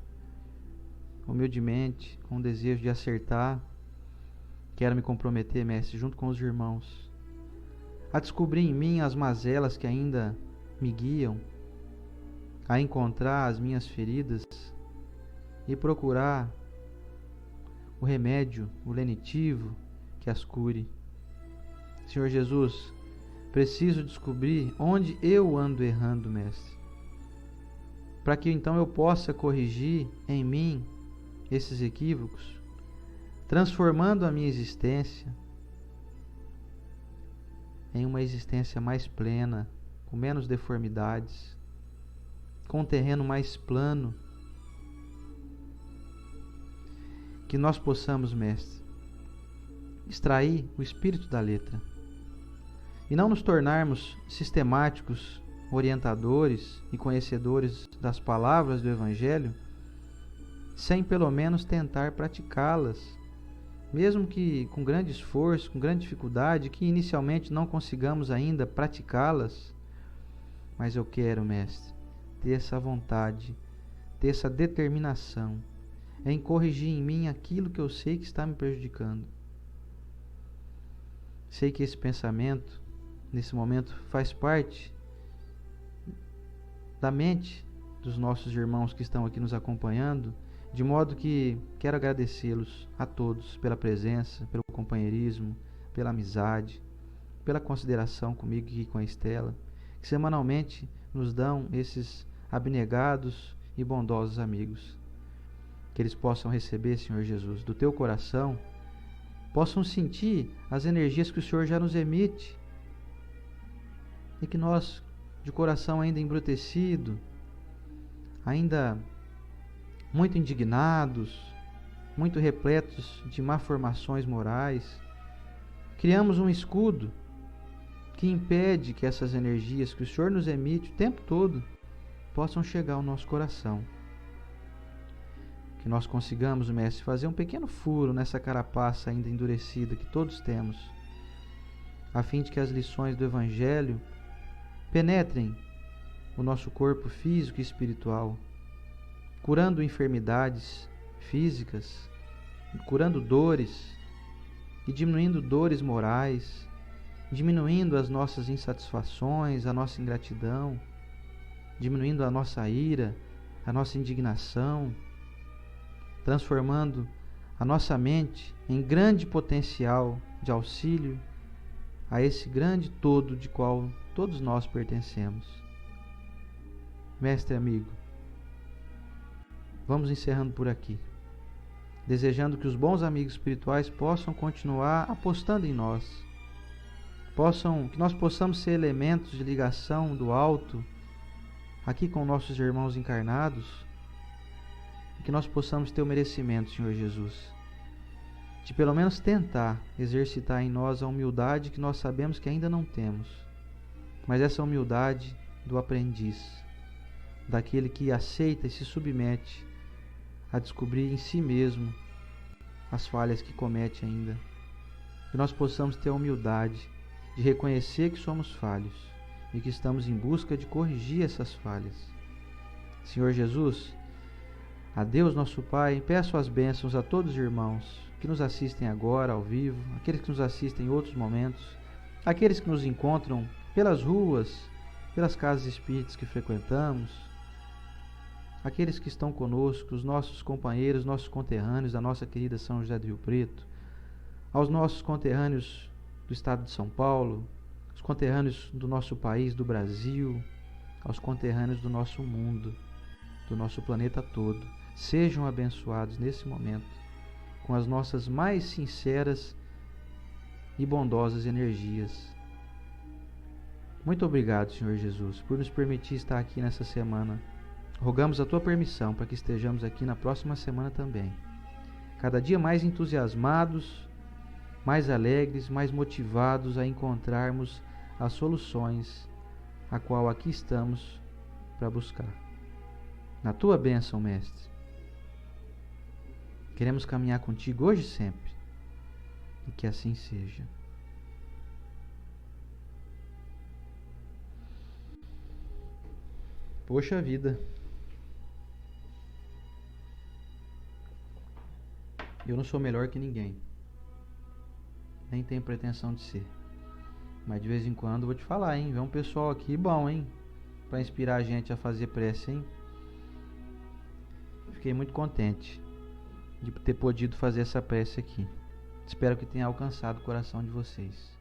humildemente, com o desejo de acertar, quero me comprometer, mestre, junto com os irmãos, a descobrir em mim as mazelas que ainda me guiam, a encontrar as minhas feridas e procurar o remédio, o lenitivo que as cure. Senhor Jesus, preciso descobrir onde eu ando errando, mestre, para que então eu possa corrigir em mim esses equívocos, transformando a minha existência em uma existência mais plena, com menos deformidades, com um terreno mais plano. Que nós possamos, mestre, extrair o espírito da letra e não nos tornarmos sistemáticos, orientadores e conhecedores das palavras do Evangelho, sem pelo menos tentar praticá-las, mesmo que com grande esforço, com grande dificuldade, que inicialmente não consigamos ainda praticá-las. Mas eu quero, mestre, ter essa vontade, ter essa determinação em corrigir em mim aquilo que eu sei que está me prejudicando. Sei que esse pensamento, nesse momento, faz parte da mente dos nossos irmãos que estão aqui nos acompanhando, de modo que quero agradecê-los a todos pela presença, pelo companheirismo, pela amizade, pela consideração comigo e com a Estela, que semanalmente nos dão esses abnegados e bondosos amigos. Que eles possam receber, Senhor Jesus, do Teu coração, possam sentir as energias que o Senhor já nos emite, e que nós, de coração ainda embrutecido, ainda muito indignados, muito repletos de malformações morais, criamos um escudo que impede que essas energias que o Senhor nos emite o tempo todo possam chegar ao nosso coração. Que nós consigamos, mestre, fazer um pequeno furo nessa carapaça ainda endurecida que todos temos, a fim de que as lições do Evangelho penetrem o nosso corpo físico e espiritual, curando enfermidades físicas, curando dores e diminuindo dores morais, diminuindo as nossas insatisfações, a nossa ingratidão, diminuindo a nossa ira, a nossa indignação, transformando a nossa mente em grande potencial de auxílio a esse grande todo de qual todos nós pertencemos. Mestre amigo, vamos encerrando por aqui, desejando que os bons amigos espirituais possam continuar apostando em nós, que nós possamos ser elementos de ligação do alto aqui com nossos irmãos encarnados, e que nós possamos ter o merecimento, Senhor Jesus, de pelo menos tentar exercitar em nós a humildade que nós sabemos que ainda não temos, mas essa humildade do aprendiz, daquele que aceita e se submete a descobrir em si mesmo as falhas que comete ainda. Que nós possamos ter a humildade de reconhecer que somos falhos e que estamos em busca de corrigir essas falhas. Senhor Jesus, a Deus nosso Pai, peço as bênçãos a todos os irmãos que nos assistem agora ao vivo, aqueles que nos assistem em outros momentos, aqueles que nos encontram pelas ruas, pelas casas espíritas que frequentamos, aqueles que estão conosco, os nossos companheiros, nossos conterrâneos da nossa querida São José do Rio Preto, aos nossos conterrâneos do estado de São Paulo, os conterrâneos do nosso país, do Brasil, aos conterrâneos do nosso mundo, do nosso planeta todo, sejam abençoados nesse momento com as nossas mais sinceras e bondosas energias. Muito obrigado, Senhor Jesus, por nos permitir estar aqui nessa semana. Rogamos a Tua permissão para que estejamos aqui na próxima semana também, cada dia mais entusiasmados, mais alegres, mais motivados a encontrarmos as soluções a qual aqui estamos para buscar. Na Tua bênção, Mestre, queremos caminhar contigo hoje e sempre, e que assim seja. Poxa vida, eu não sou melhor que ninguém, nem tenho pretensão de ser, mas de vez em quando vou te falar, hein? Vem um pessoal aqui bom, hein? Para inspirar a gente a fazer prece, hein? Fiquei muito contente de ter podido fazer essa prece aqui. Espero que tenha alcançado o coração de vocês.